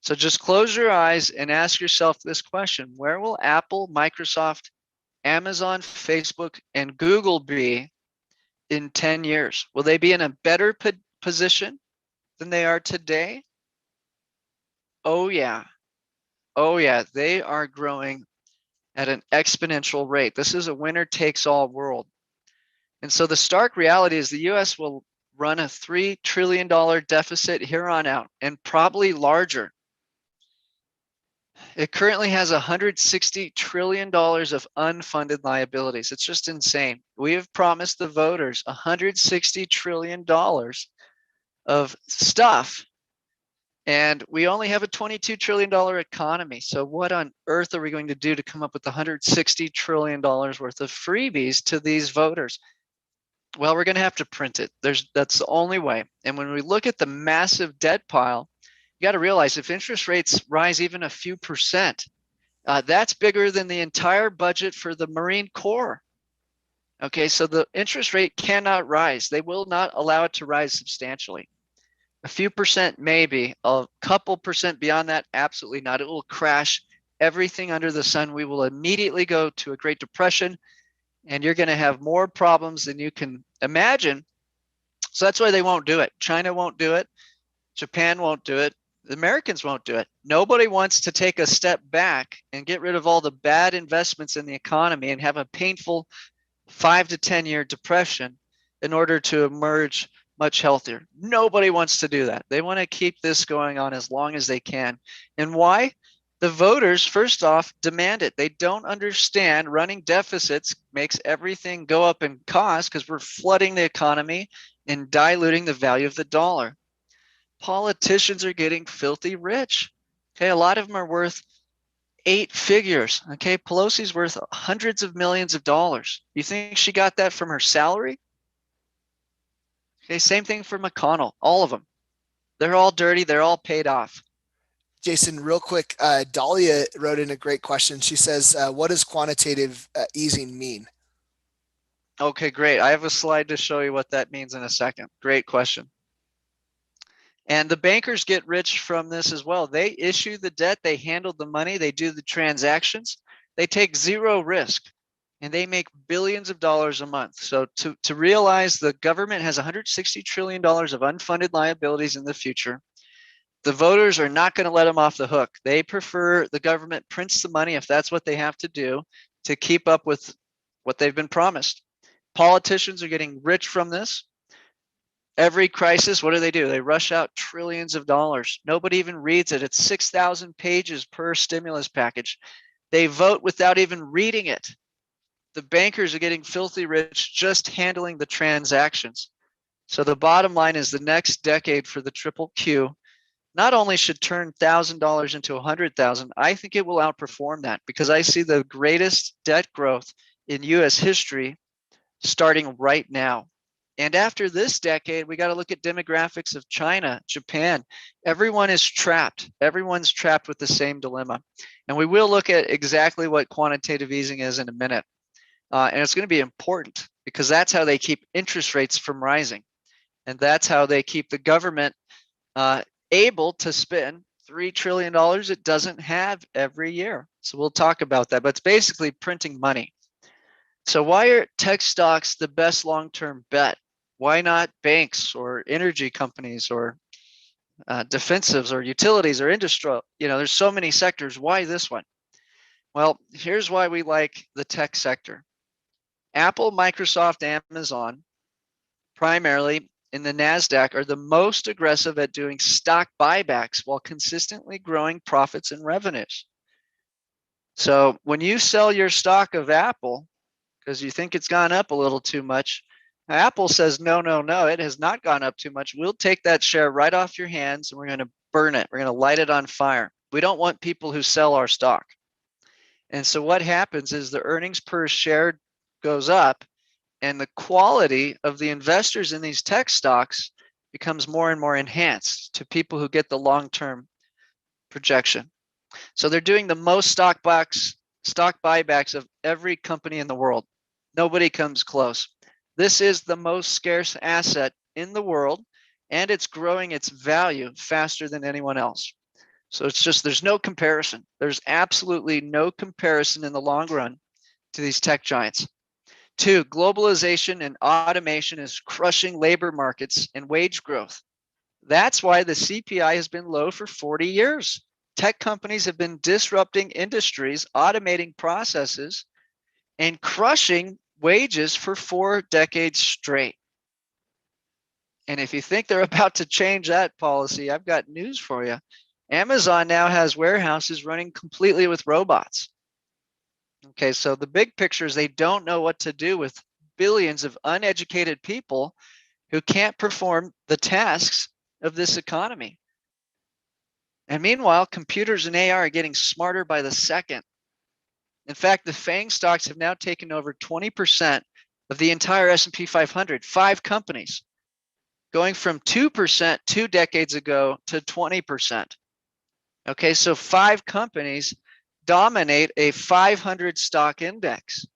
So just close your eyes and ask yourself this question: where will Apple, Microsoft, Amazon, Facebook, and Google be in 10 years? Will they be in a better position than they are today? Oh yeah. Oh yeah, they are growing at an exponential rate. This is a winner takes all world. And so the stark reality is the US will run a $3 trillion deficit here on out, and probably larger. It currently has $160 trillion of unfunded liabilities. It's just insane. We have promised the voters $160 trillion of stuff, and we only have a $22 trillion economy. So what on earth are we going to do to come up with $160 trillion worth of freebies to these voters? Well, we're going to have to print it. That's the only way. And when we look at the massive debt pile, you got to realize if interest rates rise even a few percent, that's bigger than the entire budget for the Marine Corps. Okay, so the interest rate cannot rise. They will not allow it to rise substantially. A few percent, maybe. A couple percent beyond that, absolutely not. It will crash everything under the sun. We will immediately go to a Great Depression, and you're going to have more problems than you can imagine. So that's why they won't do it. China won't do it. Japan won't do it. The Americans won't do it. Nobody wants to take a step back and get rid of all the bad investments in the economy and have a painful 5 to 10 year depression in order to emerge much healthier. Nobody wants to do that. They want to keep this going on as long as they can. And why? The voters, first off, demand it. They don't understand running deficits makes everything go up in cost because we're flooding the economy and diluting the value of the dollar. Politicians are getting filthy rich. Okay, a lot of them are worth 8 figures. Okay, Pelosi's worth hundreds of millions of dollars. You think she got that from her salary? Okay, same thing for McConnell. All of them. They're all dirty. They're all paid off. Jason, real quick, Dahlia wrote in a great question. She says, what does quantitative easing mean? Okay, great. I have a slide to show you what that means in a second. Great question. And the bankers get rich from this as well. They issue the debt, they handle the money, they do the transactions, they take zero risk, and they make billions of dollars a month. So to realize the government has $160 trillion of unfunded liabilities in the future, the voters are not going to let them off the hook. They prefer the government prints the money if that's what they have to do to keep up with what they've been promised. Politicians are getting rich from this. Every crisis, what do? They rush out trillions of dollars. Nobody even reads it. It's 6,000 pages per stimulus package. They vote without even reading it. The bankers are getting filthy rich just handling the transactions. So the bottom line is the next decade for the Triple Q not only should turn $1,000 into 100,000, I think it will outperform that because I see the greatest debt growth in US history starting right now. And after this decade, we got to look at demographics of China, Japan. Everyone is trapped. Everyone's trapped with the same dilemma. And we will look at exactly what quantitative easing is in a minute. And it's going to be important because that's how they keep interest rates from rising. And that's how they keep the government able to spend $3 trillion it doesn't have every year. So we'll talk about that. But it's basically printing money. So why are tech stocks the best long-term bet? Why not banks or energy companies or defensives or utilities or industrial? You know, there's so many sectors. Why this one? Well, here's why we like the tech sector. Apple, Microsoft, Amazon, primarily in the NASDAQ, are the most aggressive at doing stock buybacks while consistently growing profits and revenues. So when you sell your stock of Apple, because you think it's gone up a little too much, Apple says, no, no, no, it has not gone up too much. We'll take that share right off your hands and we're going to burn it. We're going to light it on fire. We don't want people who sell our stock. And so what happens is the earnings per share goes up and the quality of the investors in these tech stocks becomes more and more enhanced to people who get the long-term projection. So they're doing the most stock buybacks of every company in the world. Nobody comes close. This is the most scarce asset in the world, and it's growing its value faster than anyone else. So it's just, there's no comparison. There's absolutely no comparison in the long run to these tech giants. 2, globalization and automation is crushing labor markets and wage growth. That's why the CPI has been low for 40 years. Tech companies have been disrupting industries, automating processes, and crushing wages for 4 decades straight. And if you think they're about to change that policy, I've got news for you. Amazon now has warehouses running completely with robots. Okay, so the big picture is they don't know what to do with billions of uneducated people who can't perform the tasks of this economy. And meanwhile, computers and AI are getting smarter by the second. In fact, the FANG stocks have now taken over 20% of the entire S&P 500, 5 companies, going from 2% 2 decades ago to 20%. Okay, so 5 companies dominate a 500 stock index.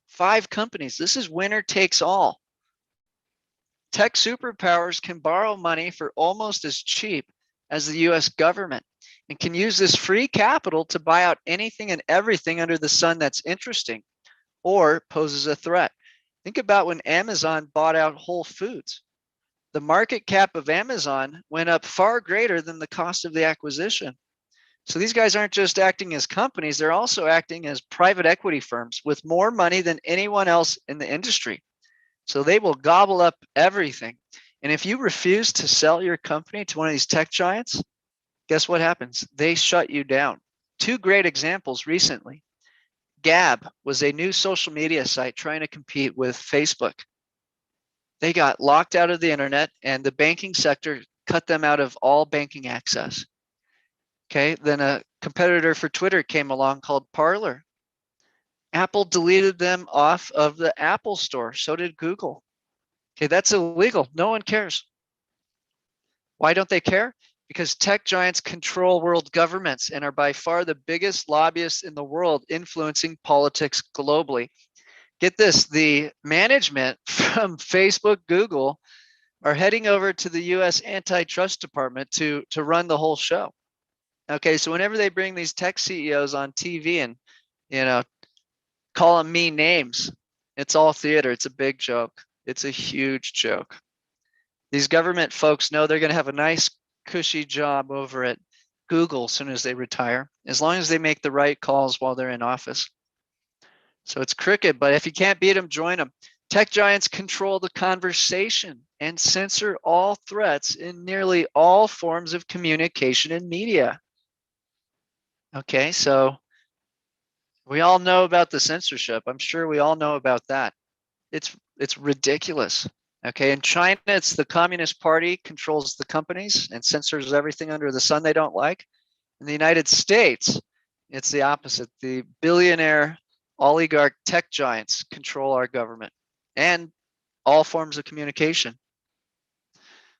5 companies. This is winner takes all. Tech superpowers can borrow money for almost as cheap as the US government and can use this free capital to buy out anything and everything under the sun that's interesting or poses a threat. Think about when Amazon bought out Whole Foods. The market cap of Amazon went up far greater than the cost of the acquisition. So these guys aren't just acting as companies, they're also acting as private equity firms with more money than anyone else in the industry. So they will gobble up everything. And if you refuse to sell your company to one of these tech giants, guess what happens? They shut you down. 2 great examples recently. Gab was a new social media site trying to compete with Facebook. They got locked out of the internet and the banking sector cut them out of all banking access. Okay, then a competitor for Twitter came along called Parler. Apple deleted them off of the Apple Store. So did Google. Okay, that's illegal. No one cares. Why don't they care? Because tech giants control world governments and are by far the biggest lobbyists in the world influencing politics globally. Get this, the management from Facebook, Google are heading over to the US antitrust department to run the whole show. Okay, so whenever they bring these tech CEOs on TV and, call them mean names, it's all theater. It's a big joke. It's a huge joke. These government folks know they're going to have a nice, cushy job over at Google as soon as they retire, as long as they make the right calls while they're in office. So it's cricket, but if you can't beat them, join them. Tech giants control the conversation and censor all threats in nearly all forms of communication and media. Okay, so we all know about the censorship. I'm sure we all know about that. It's ridiculous. Okay, in China, it's the Communist Party controls the companies and censors everything under the sun they don't like. In the United States, it's the opposite. The billionaire oligarch tech giants control our government and all forms of communication.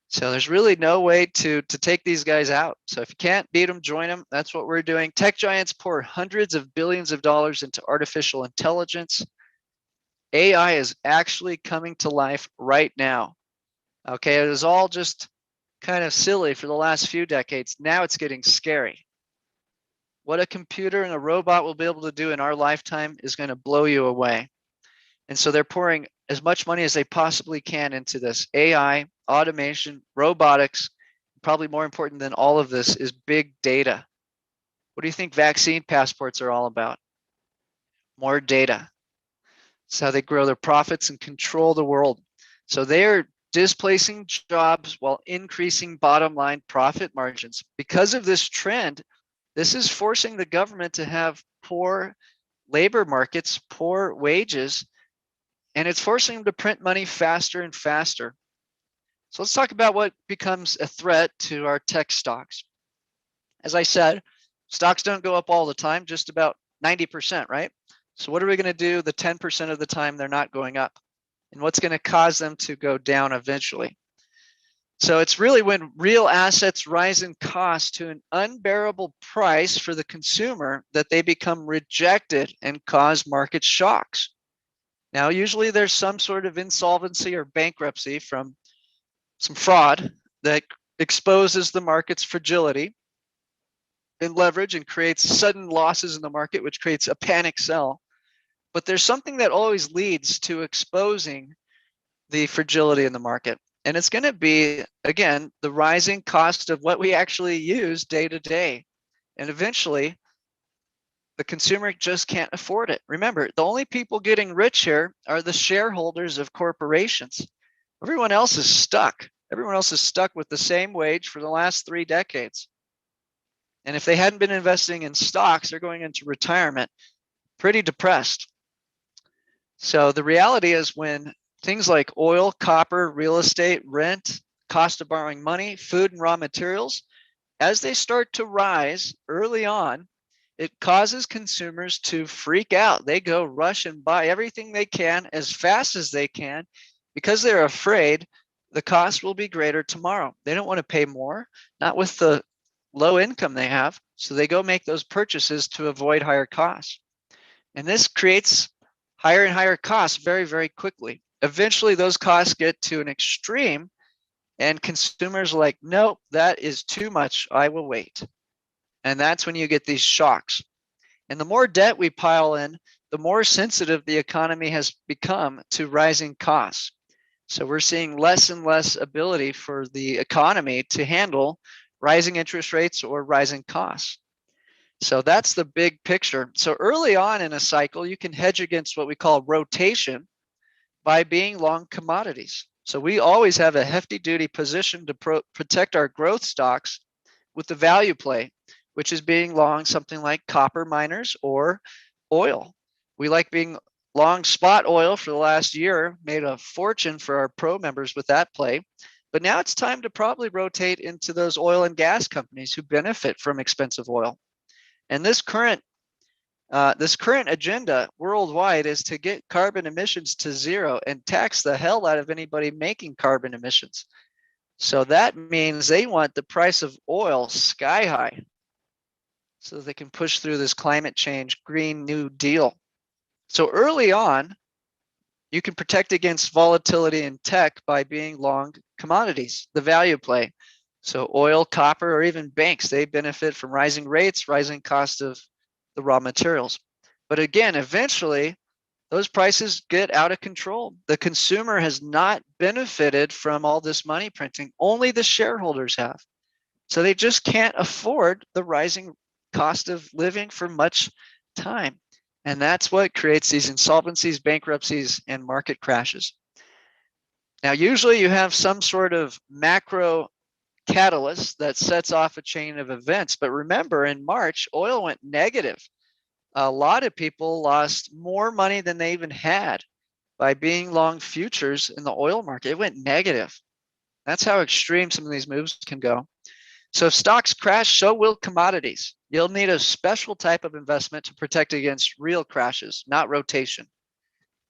So there's really no way to take these guys out. So if you can't beat them, join them. That's what we're doing. Tech giants pour hundreds of billions of dollars into artificial intelligence. AI is actually coming to life right now. Okay, it was all just kind of silly for the last few decades. Now it's getting scary. What a computer and a robot will be able to do in our lifetime is going to blow you away. And so they're pouring as much money as they possibly can into this. AI, automation, robotics. Probably more important than all of this is big data. What do you think vaccine passports are all about? More data. It's how they grow their profits and control the world. So they're displacing jobs while increasing bottom line profit margins. Because of this trend, this is forcing the government to have poor labor markets, poor wages, and it's forcing them to print money faster and faster. So let's talk about what becomes a threat to our tech stocks. As I said, stocks don't go up all the time, just about 90%, right? So what are we going to do the 10% of the time they're not going up? And what's going to cause them to go down eventually? So it's really when real assets rise in cost to an unbearable price for the consumer that they become rejected and cause market shocks. Now, usually there's some sort of insolvency or bankruptcy from some fraud that exposes the market's fragility and leverage and creates sudden losses in the market, which creates a panic sell. But there's something that always leads to exposing the fragility in the market. And it's going to be, again, the rising cost of what we actually use day to day. And eventually, the consumer just can't afford it. Remember, the only people getting rich here are the shareholders of corporations. Everyone else is stuck. Everyone else is stuck with the same wage for the last 3 decades. And if they hadn't been investing in stocks, they're going into retirement pretty depressed. So the reality is when things like oil, copper, real estate, rent, cost of borrowing money, food and raw materials, as they start to rise early on, it causes consumers to freak out. They go rush and buy everything they can as fast as they can because they're afraid the cost will be greater tomorrow. They don't want to pay more, not with the low income they have. So they go make those purchases to avoid higher costs. And this creates higher and higher costs very, very quickly. Eventually, those costs get to an extreme and consumers are like, nope, that is too much. I will wait. And that's when you get these shocks. And the more debt we pile in, the more sensitive the economy has become to rising costs. So we're seeing less and less ability for the economy to handle rising interest rates or rising costs. So that's the big picture. So early on in a cycle, you can hedge against what we call rotation by being long commodities. So we always have a hefty duty position to protect our growth stocks with the value play, which is being long something like copper miners or oil. We like being long spot oil for the last year, made a fortune for our pro members with that play. But now it's time to probably rotate into those oil and gas companies who benefit from expensive oil. And this current agenda worldwide is to get carbon emissions to zero and tax the hell out of anybody making carbon emissions. So that means they want the price of oil sky high so they can push through this climate change Green New Deal. So early on, you can protect against volatility in tech by being long commodities, the value play. So oil, copper, or even banks, they benefit from rising rates, rising cost of the raw materials. But again, eventually, those prices get out of control. The consumer has not benefited from all this money printing. Only the shareholders have. So they just can't afford the rising cost of living for much time. And that's what creates these insolvencies, bankruptcies, and market crashes. Now, usually you have some sort of macro catalyst that sets off a chain of events. But remember, in March, oil went negative. A lot of people lost more money than they even had by being long futures in the oil market. It went negative. That's how extreme some of these moves can go. So if stocks crash, so will commodities. You'll need a special type of investment to protect against real crashes, not rotation.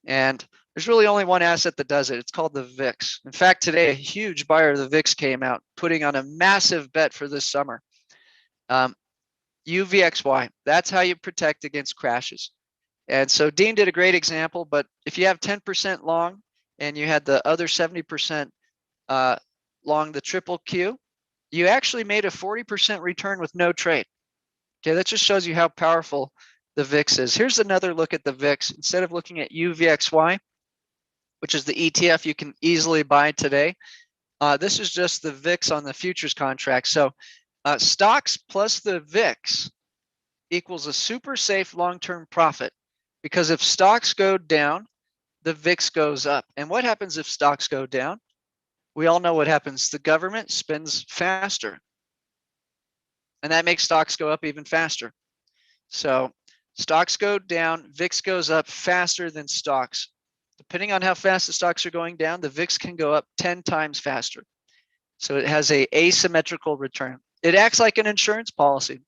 And there's really only one asset that does it. It's called the VIX. In fact, today, a huge buyer of the VIX came out, putting on a massive bet for this summer. UVXY, that's how you protect against crashes. And so Dean did a great example, but if you have 10% long and you had the other 70% long the triple Q, you actually made a 40% return with no trade. Okay, that just shows you how powerful the VIX is. Here's another look at the VIX. Instead of looking at UVXY, which is the ETF you can easily buy today, this is just the VIX on the futures contract. So stocks plus the VIX equals a super safe long-term profit, because if stocks go down, the VIX goes up. And what happens if stocks go down? We all know what happens. The government spends faster, and that makes stocks go up even faster. So stocks go down, VIX goes up faster than stocks. Depending on how fast the stocks are going down, the VIX can go up 10 times faster. So it has a asymmetrical return. It acts like an insurance policy.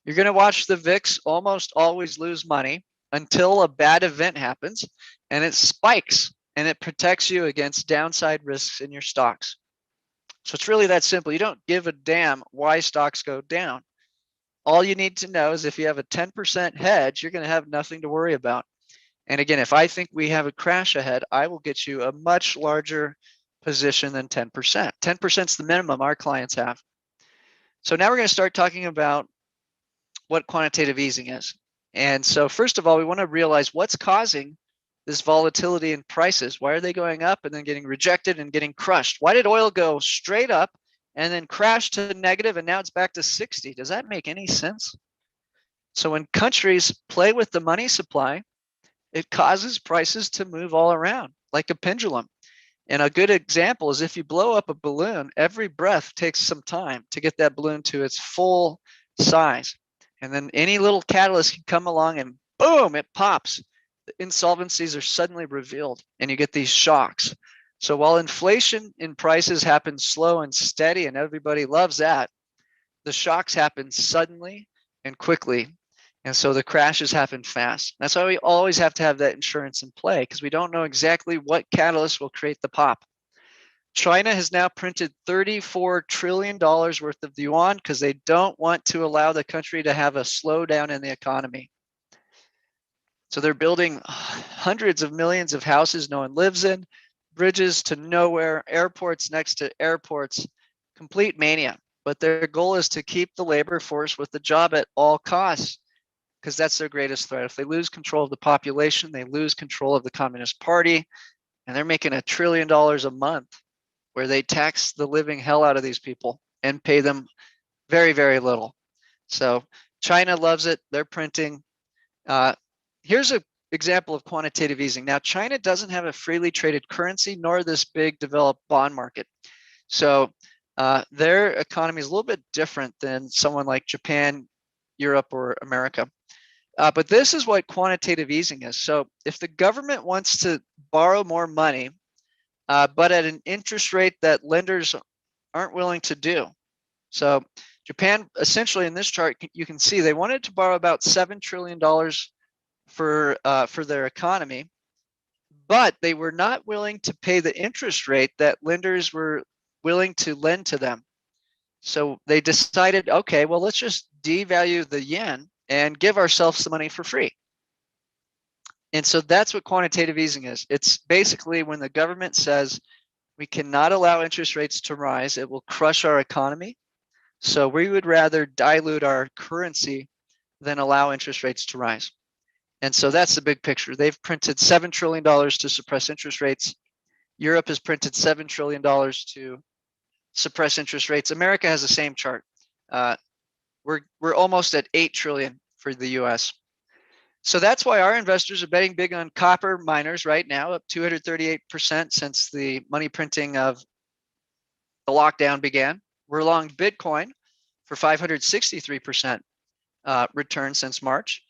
You're going to watch the VIX almost always lose money until a bad event happens, and it spikes, and it protects you against downside risks in your stocks. So it's really that simple. You don't give a damn why stocks go down. All you need to know is if you have a 10% hedge, you're going to have nothing to worry about. And again, if I think we have a crash ahead, I will get you a much larger position than 10%. 10% is the minimum our clients have. So now we're going to start talking about what quantitative easing is. And so first of all, we want to realize what's causing this volatility in prices. Why are they going up and then getting rejected and getting crushed? Why did oil go straight up and then crash to negative and now it's back to 60? Does that make any sense? So when countries play with the money supply, it causes prices to move all around like a pendulum. And a good example is if you blow up a balloon, every breath takes some time to get that balloon to its full size. And then any little catalyst can come along and boom, it pops. The insolvencies are suddenly revealed and you get these shocks. So while inflation in prices happens slow and steady and everybody loves that, the shocks happen suddenly and quickly. And so the crashes happen fast. That's why we always have to have that insurance in play, because we don't know exactly what catalyst will create the pop. China has now printed $34 trillion worth of yuan because they don't want to allow the country to have a slowdown in the economy. So they're building hundreds of millions of houses no one lives in, bridges to nowhere, airports next to airports, complete mania. But their goal is to keep the labor force with the job at all costs, because that's their greatest threat. If they lose control of the population, they lose control of the Communist Party, and they're making $1 trillion a month where they tax the living hell out of these people and pay them very, very little. So China loves it. They're printing. Here's an example of quantitative easing. Now, China doesn't have a freely traded currency, nor this big developed bond market. So their economy is a little bit different than someone like Japan, Europe, or America. But this is what quantitative easing is. So if the government wants to borrow more money, but at an interest rate that lenders aren't willing to do. So Japan, essentially in this chart, you can see they wanted to borrow about $7 trillion for their economy, but they were not willing to pay the interest rate that lenders were willing to lend to them. So they decided, okay, well, let's just devalue the yen and give ourselves the money for free. And so that's what quantitative easing is. It's basically when the government says we cannot allow interest rates to rise, it will crush our economy. So we would rather dilute our currency than allow interest rates to rise. And so that's the big picture. They've printed $7 trillion to suppress interest rates. Europe has printed $7 trillion to suppress interest rates. America has the same chart. We're almost at 8 trillion for the US. So that's why our investors are betting big on copper miners right now, up 238% since the money printing of the lockdown began. We're long Bitcoin for 563% return since March.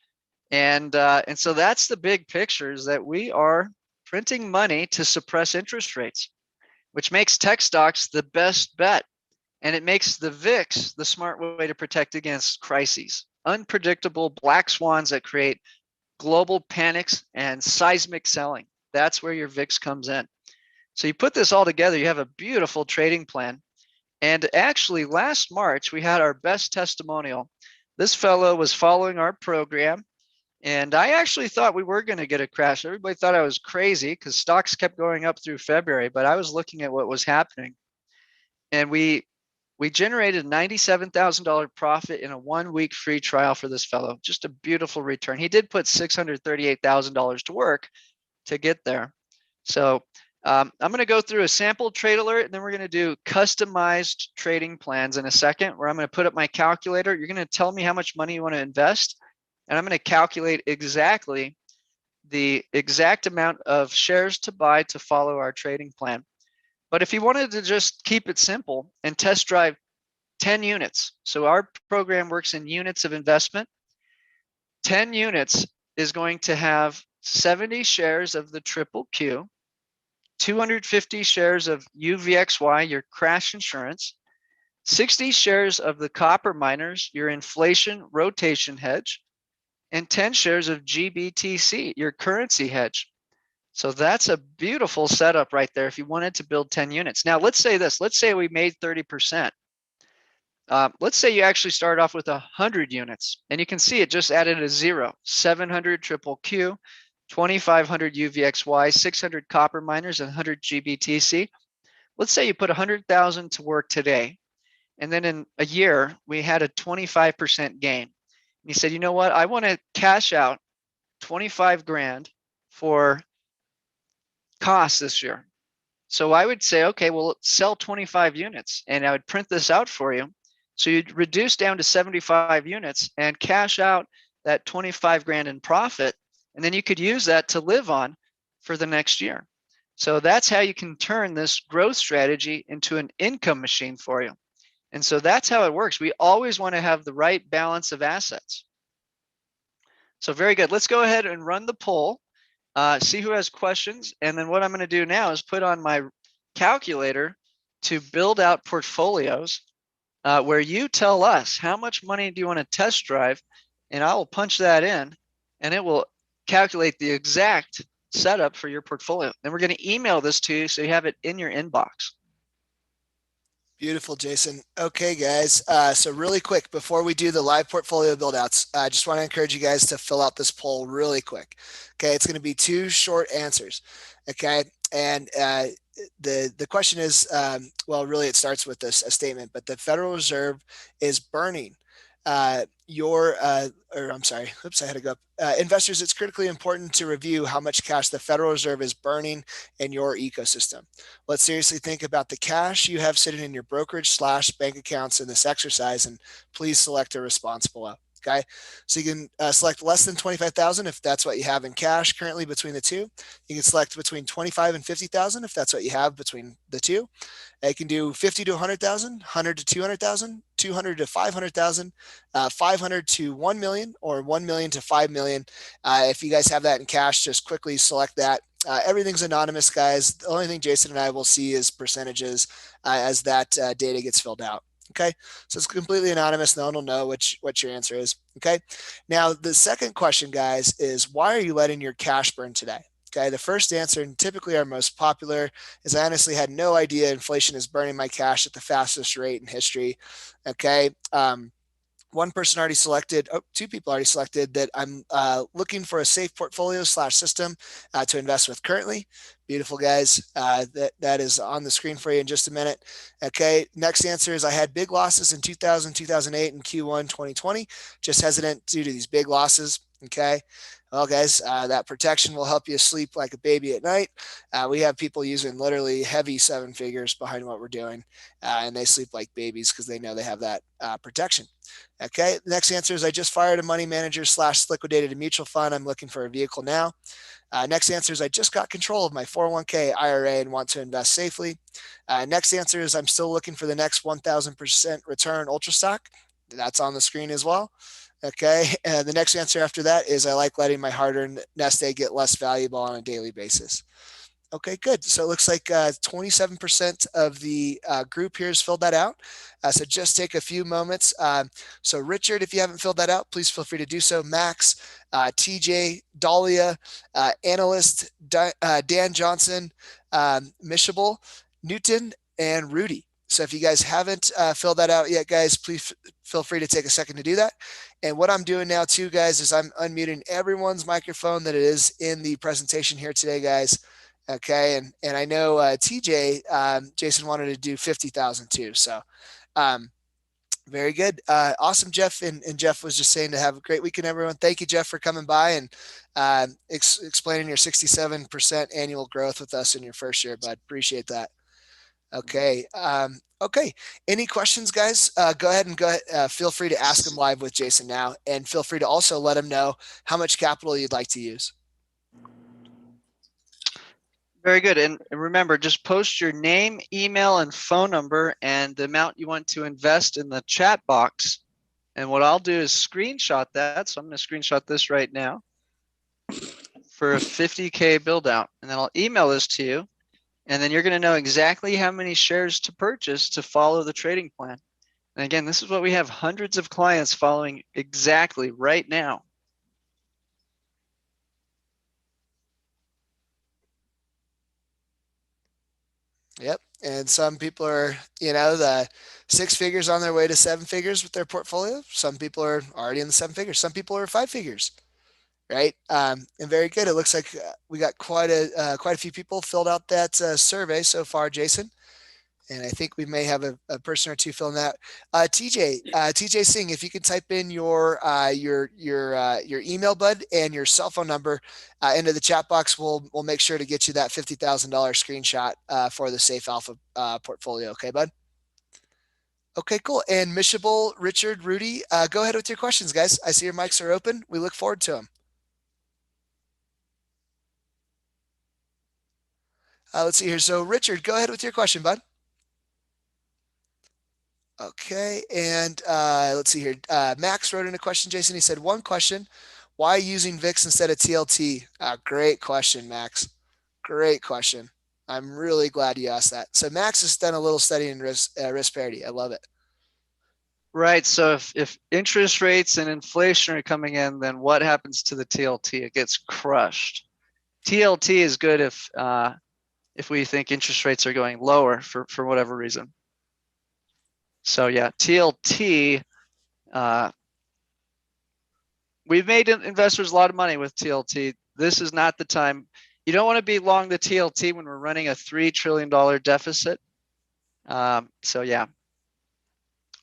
And so that's the big picture, is that we are printing money to suppress interest rates, which makes tech stocks the best bet. And it makes the VIX the smart way to protect against crises, unpredictable black swans that create global panics and seismic selling. That's where your VIX comes in. So you put this all together, you have a beautiful trading plan. And actually last March, we had our best testimonial. This fellow was following our program, and I actually thought we were going to get a crash. Everybody thought I was crazy because stocks kept going up through February, but I was looking at what was happening. And we generated $97,000 profit in a 1-week free trial for this fellow. Just a beautiful return. He did put $638,000 to work to get there. So I'm going to go through a sample trade alert, and then we're going to do customized trading plans in a second, where I'm going to put up my calculator. You're going to tell me how much money you want to invest, and I'm going to calculate exactly the exact amount of shares to buy to follow our trading plan. But if you wanted to just keep it simple and test drive 10 units, so our program works in units of investment, 10 units is going to have 70 shares of the triple Q, 250 shares of UVXY, your crash insurance, 60 shares of the copper miners, your inflation rotation hedge, and 10 shares of GBTC, your currency hedge. So that's a beautiful setup right there if you wanted to build 10 units. Now, let's say this. Let's say we made 30%. Let's say you actually start off with 100 units, and you can see it just added a zero. 700 triple Q, 2,500 UVXY, 600 copper miners, and 100 GBTC. Let's say you put 100,000 to work today, and then in a year, we had a 25% gain. And you said, you know what? I want to cash out 25 grand for costs this year. So I would say, okay, well, sell 25 units, and I would print this out for you. So you'd reduce down to 75 units and cash out that 25 grand in profit. And then you could use that to live on for the next year. So that's how you can turn this growth strategy into an income machine for you. And so that's how it works. We always want to have the right balance of assets. So very good. Let's go ahead and run the poll. See who has questions. And then what I'm going to do now is put on my calculator to build out portfolios where you tell us how much money do you want to test drive, and I will punch that in, and it will calculate the exact setup for your portfolio. Then we're going to email this to you so you have it in your inbox. Beautiful, Jason. Okay, guys. So really quick, before we do the live portfolio build outs, I just want to encourage you guys to fill out this poll really quick. Okay, it's going to be 2 short answers. Okay, and the question is, well, really it starts with a statement, but the Federal Reserve is burning I'm sorry, oops, I had to go up. Investors, it's critically important to review how much cash the Federal Reserve is burning in your ecosystem. Let's seriously think about the cash you have sitting in your brokerage/bank accounts in this exercise, and please select a response below. Okay, so you can select less than 25,000 if that's what you have in cash currently between the two. You can select between 25 and 50,000 if that's what you have between the two. You can do 50 to 100,000, 100 to 200,000, 200 to 500,000, 500 to 1 million, or 1 million to 5 million. If you guys have that in cash, just quickly select that. Everything's anonymous, guys. The only thing Jason and I will see is percentages as that data gets filled out. Okay, so it's completely anonymous. No one will know what your answer is. Okay, now the second question, guys, is why are you letting your cash burn today? Okay, the first answer, and typically our most popular, is I honestly had no idea inflation is burning my cash at the fastest rate in history. Okay, one person already selected, 2 people already selected that I'm looking for a safe portfolio/system to invest with currently. Beautiful, guys. That is on the screen for you in just a minute. Okay, next answer is I had big losses in 2000, 2008, and Q1 2020. Just hesitant due to these big losses. Okay, well, guys, that protection will help you sleep like a baby at night. We have people using literally heavy 7 figures behind what we're doing, and they sleep like babies because they know they have that protection. Okay, the next answer is I just fired a money manager / liquidated a mutual fund. I'm looking for a vehicle now. Next answer is I just got control of my 401k IRA and want to invest safely. Next answer is I'm still looking for the next 1,000% return ultra stock. That's on the screen as well. Okay, and the next answer after that is I like letting my hard-earned nest egg get less valuable on a daily basis. Okay, good. So it looks like 27% of the group here has filled that out. So just take a few moments. So Richard, if you haven't filled that out, please feel free to do so. Max, TJ, Dahlia, Analyst, Dan Johnson, Mishable, Newton, and Rudy. So if you guys haven't filled that out yet, guys, please feel free to take a second to do that. And what I'm doing now too, guys, is I'm unmuting everyone's microphone that is in the presentation here today, guys. Okay, and I know TJ, Jason wanted to do 50,000 too. So very good. Awesome, Jeff. And Jeff was just saying to have a great weekend, everyone. Thank you, Jeff, for coming by and explaining your 67% annual growth with us in your first year, bud. Appreciate that. Okay. Okay. Any questions, guys? Go ahead and feel free to ask them live with Jason now, and feel free to also let him know how much capital you'd like to use. Very good. And remember, just post your name, email, and phone number and the amount you want to invest in the chat box. And what I'll do is screenshot that. So I'm going to screenshot this right now. for a 50K build out. And then I'll email this to you. And then you're going to know exactly how many shares to purchase to follow the trading plan. And again, this is what we have hundreds of clients following exactly right now. Yep. And some people are, the 6 figures on their way to 7 figures with their portfolio. Some people are already in the 7 figures. Some people are 5 figures, right? And very good. It looks like we got quite a few people filled out that survey so far, Jason. And I think we may have a person or two filling that. TJ Singh, if you could type in your email, bud, and your cell phone number into the chat box, we'll make sure to get you that $50,000 screenshot for the Safe Alpha portfolio. Okay, bud. Okay, cool. And Mishable, Richard, Rudy, go ahead with your questions, guys. I see your mics are open. We look forward to them. Let's see here. So, Richard, go ahead with your question, bud. Okay, and let's see here. Max wrote in a question, Jason. He said, one question, why using VIX instead of TLT? Great question, Max. Great question. I'm really glad you asked that. So Max has done a little study in risk parity. I love it. Right. So if interest rates and inflation are coming in, then what happens to the TLT? It gets crushed. TLT is good if we think interest rates are going lower for whatever reason. So yeah, TLT, we've made investors a lot of money with TLT. This is not the time. You don't want to be long the TLT when we're running a $3 trillion deficit. So yeah,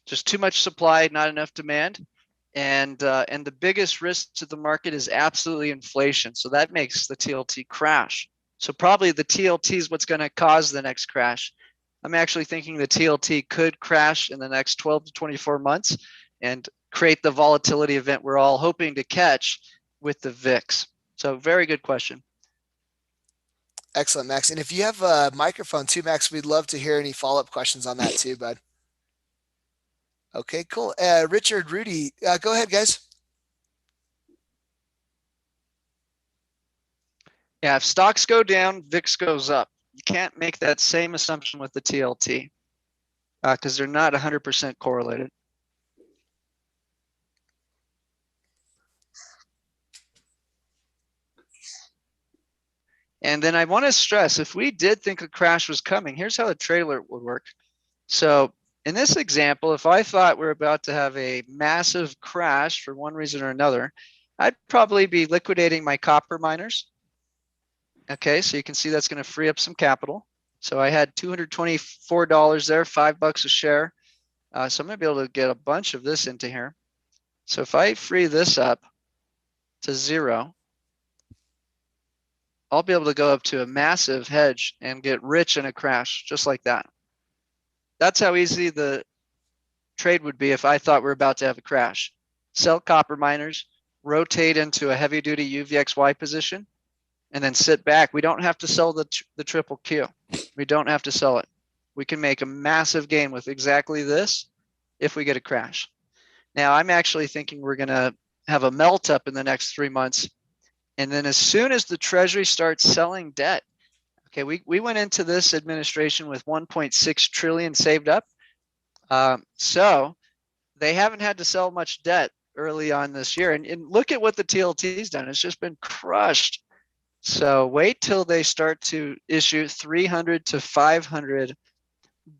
just too much supply, not enough demand. And the biggest risk to the market is absolutely inflation. So that makes the TLT crash. So probably the TLT is what's going to cause the next crash. I'm actually thinking the TLT could crash in the next 12 to 24 months and create the volatility event we're all hoping to catch with the VIX. So very good question. Excellent, Max. And if you have a microphone too, Max, we'd love to hear any follow-up questions on that too, bud. Okay, cool. Richard, Rudy, go ahead, guys. Yeah, if stocks go down, VIX goes up. You can't make that same assumption with the TLT because they're not 100% correlated. And then I want to stress, if we did think a crash was coming, here's how the trade alert would work. So in this example, if I thought we're about to have a massive crash for one reason or another, I'd probably be liquidating my copper miners. Okay, so you can see that's going to free up some capital. So I had $224 there, $5 a share. So I'm going to be able to get a bunch of this into here. So if I free this up to 0, I'll be able to go up to a massive hedge and get rich in a crash, just like that. That's how easy the trade would be if I thought we're about to have a crash. Sell copper miners, rotate into a heavy duty UVXY position, and then sit back. We don't have to sell the triple Q. We don't have to sell it. We can make a massive gain with exactly this if we get a crash. Now, I'm actually thinking we're going to have a melt up in the next 3 months. And then as soon as the Treasury starts selling debt, okay, we went into this administration with 1.6 trillion saved up. So they haven't had to sell much debt early on this year. And look at what the TLT's done. It's just been crushed. So wait till they start to issue 300 to 500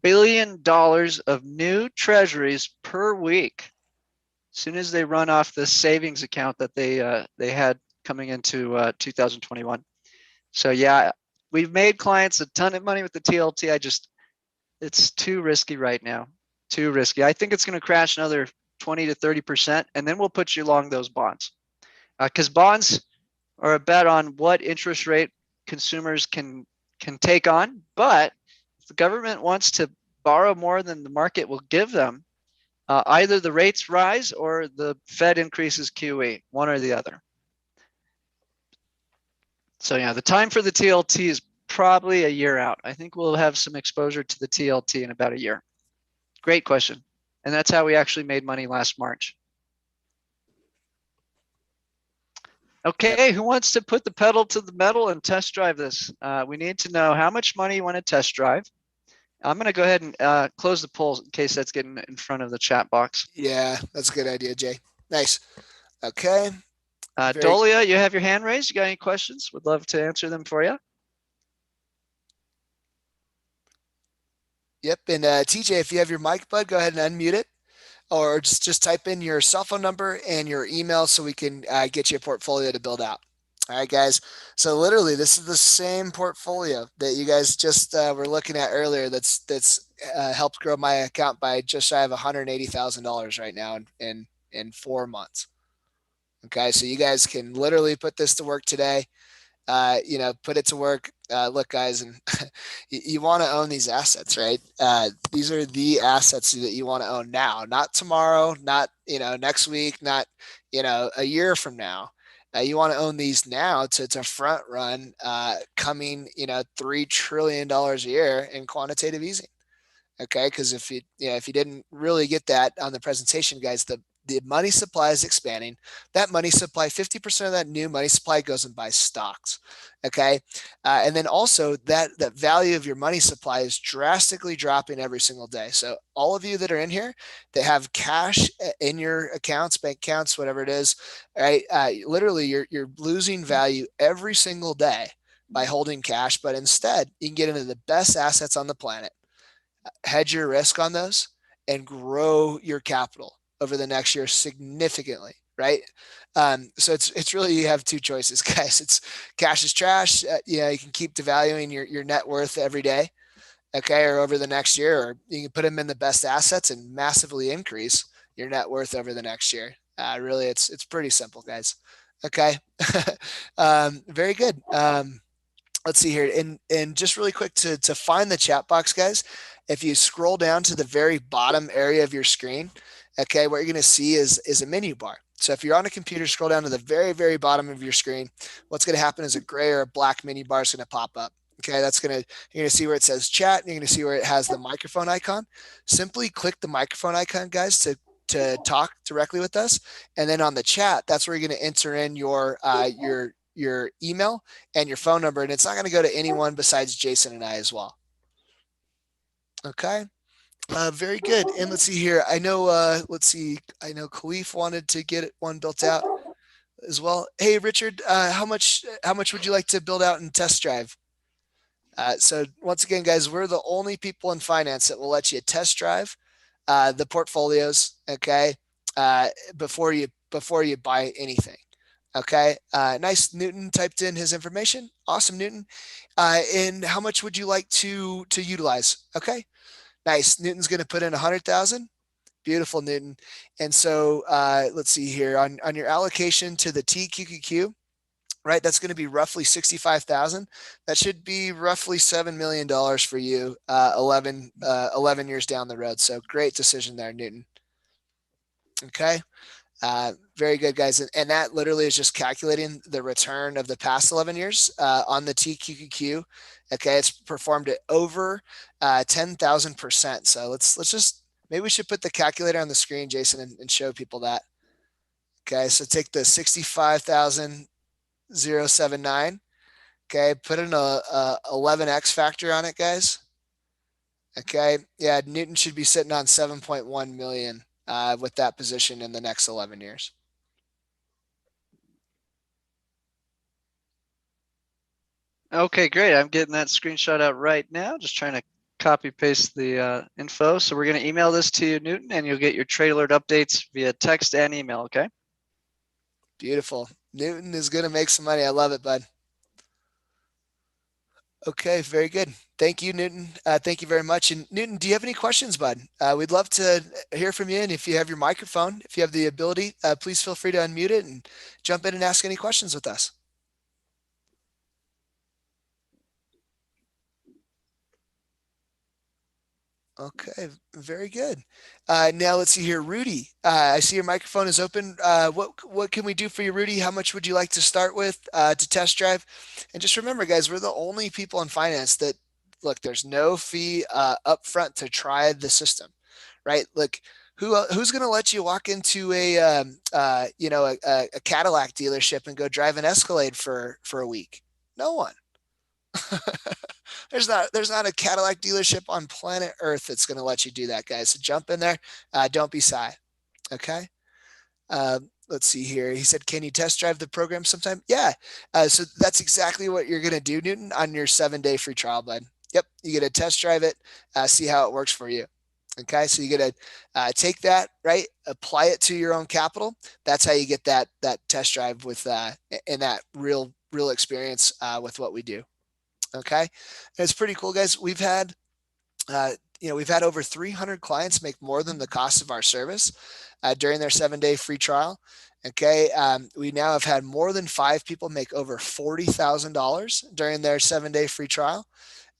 billion dollars of new treasuries per week. As soon as they run off the savings account that they had coming into 2021. So yeah, we've made clients a ton of money with the TLT. It's too risky right now. Too risky. I think it's going to crash another 20 to 30%, and then we'll put you along those bonds. Because bonds are a bet on what interest rate consumers can take on. But if the government wants to borrow more than the market will give them, either the rates rise or the Fed increases QE, one or the other. So yeah, the time for the TLT is probably a year out. I think we'll have some exposure to the TLT in about a year. Great question. And that's how we actually made money last March. Okay, who wants to put the pedal to the metal and test drive this? We need to know how much money you want to test drive. I'm going to go ahead and close the poll in case that's getting in front of the chat box. Yeah, that's a good idea, Jay. Nice. Okay. Dolia, you have your hand raised. You got any questions? Would love to answer them for you. Yep. And TJ, if you have your mic, bud, go ahead and unmute it, or just type in your cell phone number and your email so we can get you a portfolio to build out. All right, guys. So literally, this is the same portfolio that you guys just were looking at earlier. That's helped grow my account by just shy of $180,000 right now in 4 months. Okay, so you guys can literally put this to work today. Put it to work. Look, guys, and you want to own these assets, right? These are the assets that you want to own now, not tomorrow, not, next week, not, a year from now. You want to own these now to front run coming, $3 trillion a year in quantitative easing. Okay, because if you didn't really get that on the presentation, guys, the money supply is expanding. That money supply, 50% of that new money supply goes and buys stocks. Okay, and then also that value of your money supply is drastically dropping every single day. So all of you that are in here that have cash in your accounts, bank accounts, whatever it is, right? Literally, you're losing value every single day by holding cash. But instead, you can get into the best assets on the planet, hedge your risk on those, and grow your capital over the next year significantly, right? So it's really, you have two choices, guys. It's cash is trash. You can keep devaluing your net worth every day, okay, or over the next year, or you can put them in the best assets and massively increase your net worth over the next year. Really, it's pretty simple, guys. Okay, very good. Let's see here, and just really quick to find the chat box, guys. If you scroll down to the very bottom area of your screen, okay, what you're going to see is a menu bar. So if you're on a computer, scroll down to the very, very bottom of your screen. What's going to happen is a gray or a black menu bar is going to pop up. Okay, you're going to see where it says chat, and you're going to see where it has the microphone icon. Simply click the microphone icon, guys, to talk directly with us. And then on the chat, that's where you're going to enter in your email and your phone number, and it's not going to go to anyone besides Jason and I as well. Okay. Very good. And let's see here. I know, I know Khalif wanted to get one built out as well. Hey, Richard, how much would you like to build out and test drive? So once again, guys, we're the only people in finance that will let you test drive the portfolios, okay, before you buy anything. Okay, nice. Newton typed in his information. Awesome, Newton. And how much would you like to utilize? Okay, nice. Newton's going to put in 100,000. Beautiful, Newton. And so let's see here on your allocation to the TQQQ, right? That's going to be roughly 65,000. That should be roughly $7 million for you 11 years down the road. So great decision there, Newton. Okay. Very good, guys. And that literally is just calculating the return of the past 11 years on the TQQQ. Okay, it's performed at over 10,000%. So let's just, maybe we should put the calculator on the screen, Jason, and show people that. Okay, so take the 65,079. Okay, put in a 11x factor on it, guys. Okay, yeah, Newton should be sitting on 7.1 million with that position in the next 11 years. Okay, great. I'm getting that screenshot out right now. Just trying to copy paste the info. So we're going to email this to you, Newton, and you'll get your trade alert updates via text and email. Okay. Beautiful. Newton is going to make some money. I love it, bud. Okay, very good. Thank you, Newton. Thank you very much. And Newton, do you have any questions, bud? We'd love to hear from you. And if you have your microphone, if you have the ability, please feel free to unmute it and jump in and ask any questions with us. Okay, very good. Now let's see here, Rudy. I see your microphone is open. What can we do for you, Rudy? How much would you like to start with to test drive? And just remember, guys, we're the only people in finance that look. There's no fee up front to try the system, right? Look, Who's going to let you walk into a a Cadillac dealership and go drive an Escalade for a week? No one. There's not a Cadillac dealership on planet Earth that's going to let you do that, guys. So jump in there. Don't be shy. Okay. Let's see here. He said, can you test drive the program sometime? Yeah. So that's exactly what you're going to do, Newton, on your 7-day free trial, bud. Yep. You get to test drive it, see how it works for you. Okay. So you get to take that, right? Apply it to your own capital. That's how you get that test drive with, and that real experience with what we do. Okay. And it's pretty cool, guys. We've had over 300 clients make more than the cost of our service during their 7-day free trial. Okay. We now have had more than 5 people make over $40,000 during their 7-day free trial.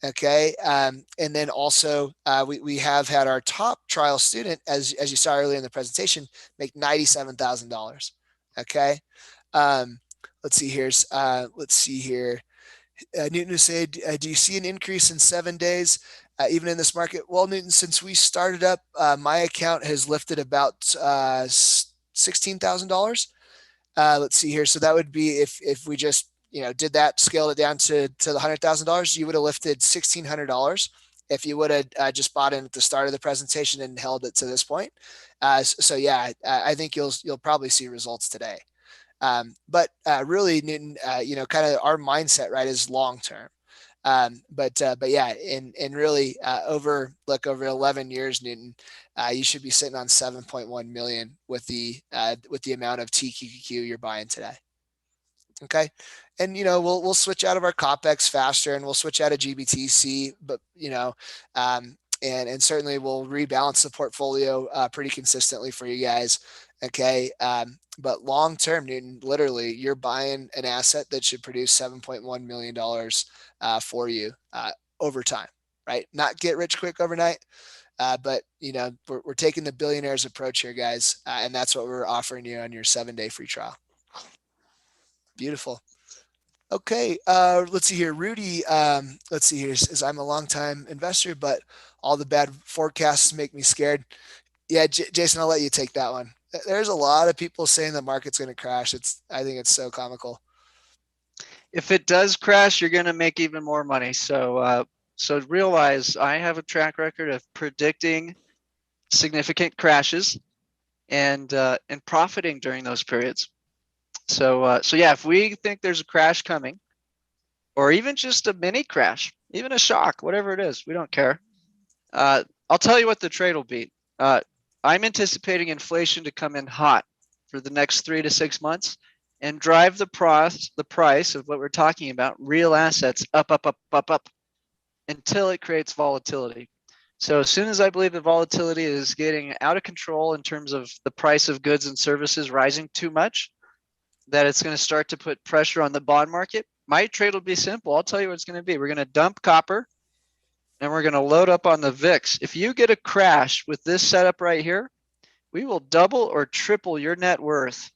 Okay. And then also we have had our top trial student, as you saw earlier in the presentation, make $97,000. Okay. Let's see here. Newton is saying, do you see an increase in 7 days, even in this market? Well, Newton, since we started up, my account has lifted about $16,000. Let's see here. So that would be if we just did that, scaled it down to the $100,000, you would have lifted $1,600 if you would have just bought in at the start of the presentation and held it to this point. So yeah, I think you'll probably see results today. But really, Newton, kind of our mindset, right, is long term. But yeah, and really over 11 years, Newton, you should be sitting on 7.1 million with the amount of TQQQ you're buying today. Okay. And, we'll switch out of our COPEX faster, and we'll switch out of GBTC, but, and certainly we'll rebalance the portfolio pretty consistently for you guys. Okay. But long term, Newton, literally, you're buying an asset that should produce $7.1 million for you over time, right? Not get rich quick overnight. But we're taking the billionaires approach here, guys. And that's what we're offering you on your 7-day free trial. Beautiful. Okay. Let's see here. Rudy, let's see here. Says, I'm a long-time investor, but all the bad forecasts make me scared. Yeah, Jason, I'll let you take that one. There's a lot of people saying the market's going to crash. I think it's so comical. If it does crash, you're going to make even more money. So realize I have a track record of predicting significant crashes and profiting during those periods. So yeah, if we think there's a crash coming, or even just a mini crash, even a shock, whatever it is, we don't care. I'll tell you what the trade will be. I'm anticipating inflation to come in hot for the next 3 to 6 months and drive the price of what we're talking about, real assets, up until it creates volatility. So as soon as I believe the volatility is getting out of control in terms of the price of goods and services rising too much, that it's going to start to put pressure on the bond market, my trade will be simple. I'll tell you what it's going to be. We're going to dump copper and we're going to load up on the VIX. If you get a crash with this setup right here, we will double or triple your net worth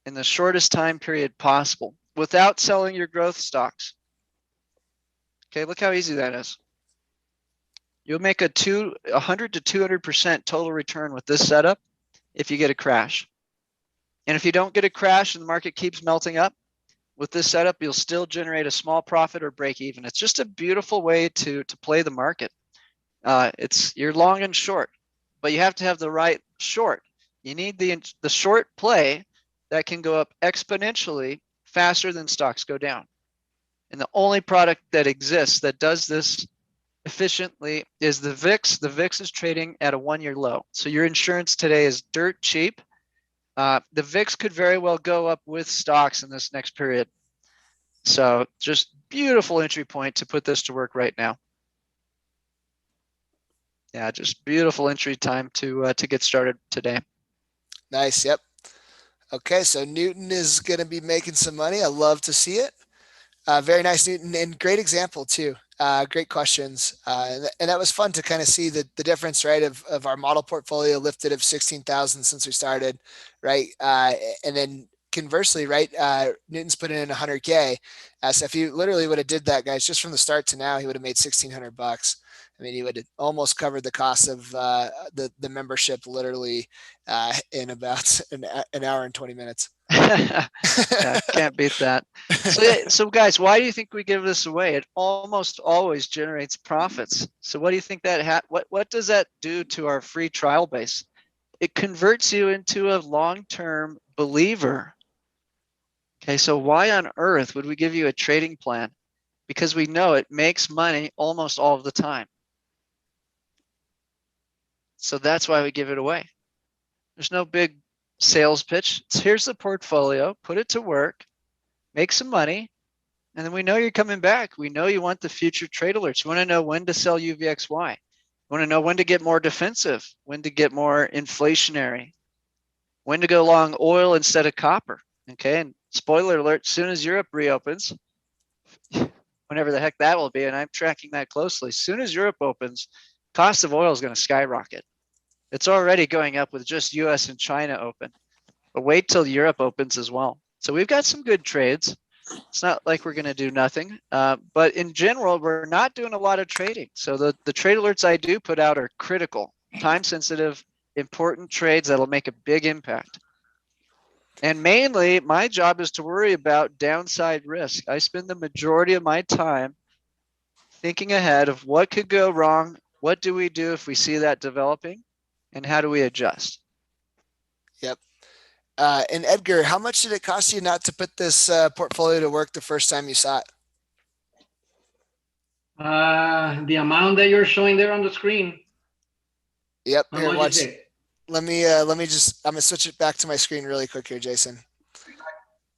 in the shortest time period possible without selling your growth stocks. Okay, look how easy that is. You'll make 100 to 200% total return with this setup if you get a crash. And if you don't get a crash and the market keeps melting up, with this setup, you'll still generate a small profit or break even. It's just a beautiful way to play the market. You're long and short, but you have to have the right short. You need the short play that can go up exponentially faster than stocks go down. And the only product that exists that does this efficiently is the VIX. The VIX is trading at a 1-year low. So your insurance today is dirt cheap. The VIX could very well go up with stocks in this next period. So just beautiful entry point to put this to work right now. Yeah, just beautiful entry time to get started today. Nice. Yep. Okay, so Newton is going to be making some money. I love to see it. Very nice, Newton, and great example too. Great questions. And that was fun to kind of see the difference, right, of our model portfolio lifted of 16,000 since we started, right? And then conversely, right, Newton's put in 100K. So if you literally would have did that, guys, just from the start to now, he would have made $1,600. I mean, he would almost cover the cost of the membership literally in about an hour and 20 minutes. Yeah, can't beat that. So guys, why do you think we give this away? It almost always generates profits. So what do you think that what does that do to our free trial base? It converts you into a long-term believer. Okay, so why on earth would we give you a trading plan? Because we know it makes money almost all of the time. So that's why we give it away. There's no big sales pitch. Here's the portfolio, put it to work, make some money, and then we know you're coming back. We know you want the future trade alerts. You want to know when to sell UVXY. You want to know when to get more defensive, when to get more inflationary, when to go long oil instead of copper. Okay, and spoiler alert, as soon as Europe reopens, whenever the heck that will be, and I'm tracking that closely, as soon as Europe opens, cost of oil is going to skyrocket. It's already going up with just US and China open, but wait till Europe opens as well. So we've got some good trades. It's not like we're going to do nothing, but in general, we're not doing a lot of trading. So the trade alerts I do put out are critical, time sensitive, important trades that'll make a big impact. And mainly my job is to worry about downside risk. I spend the majority of my time thinking ahead of what could go wrong. What do we do if we see that developing? And how do we adjust? Yep. And Edgar, how much did it cost you not to put this portfolio to work the first time you saw it? The amount that you're showing there on the screen. Yep. How Here, much watch. is it? Let me just, I'm gonna switch it back to my screen really quick here, Jason.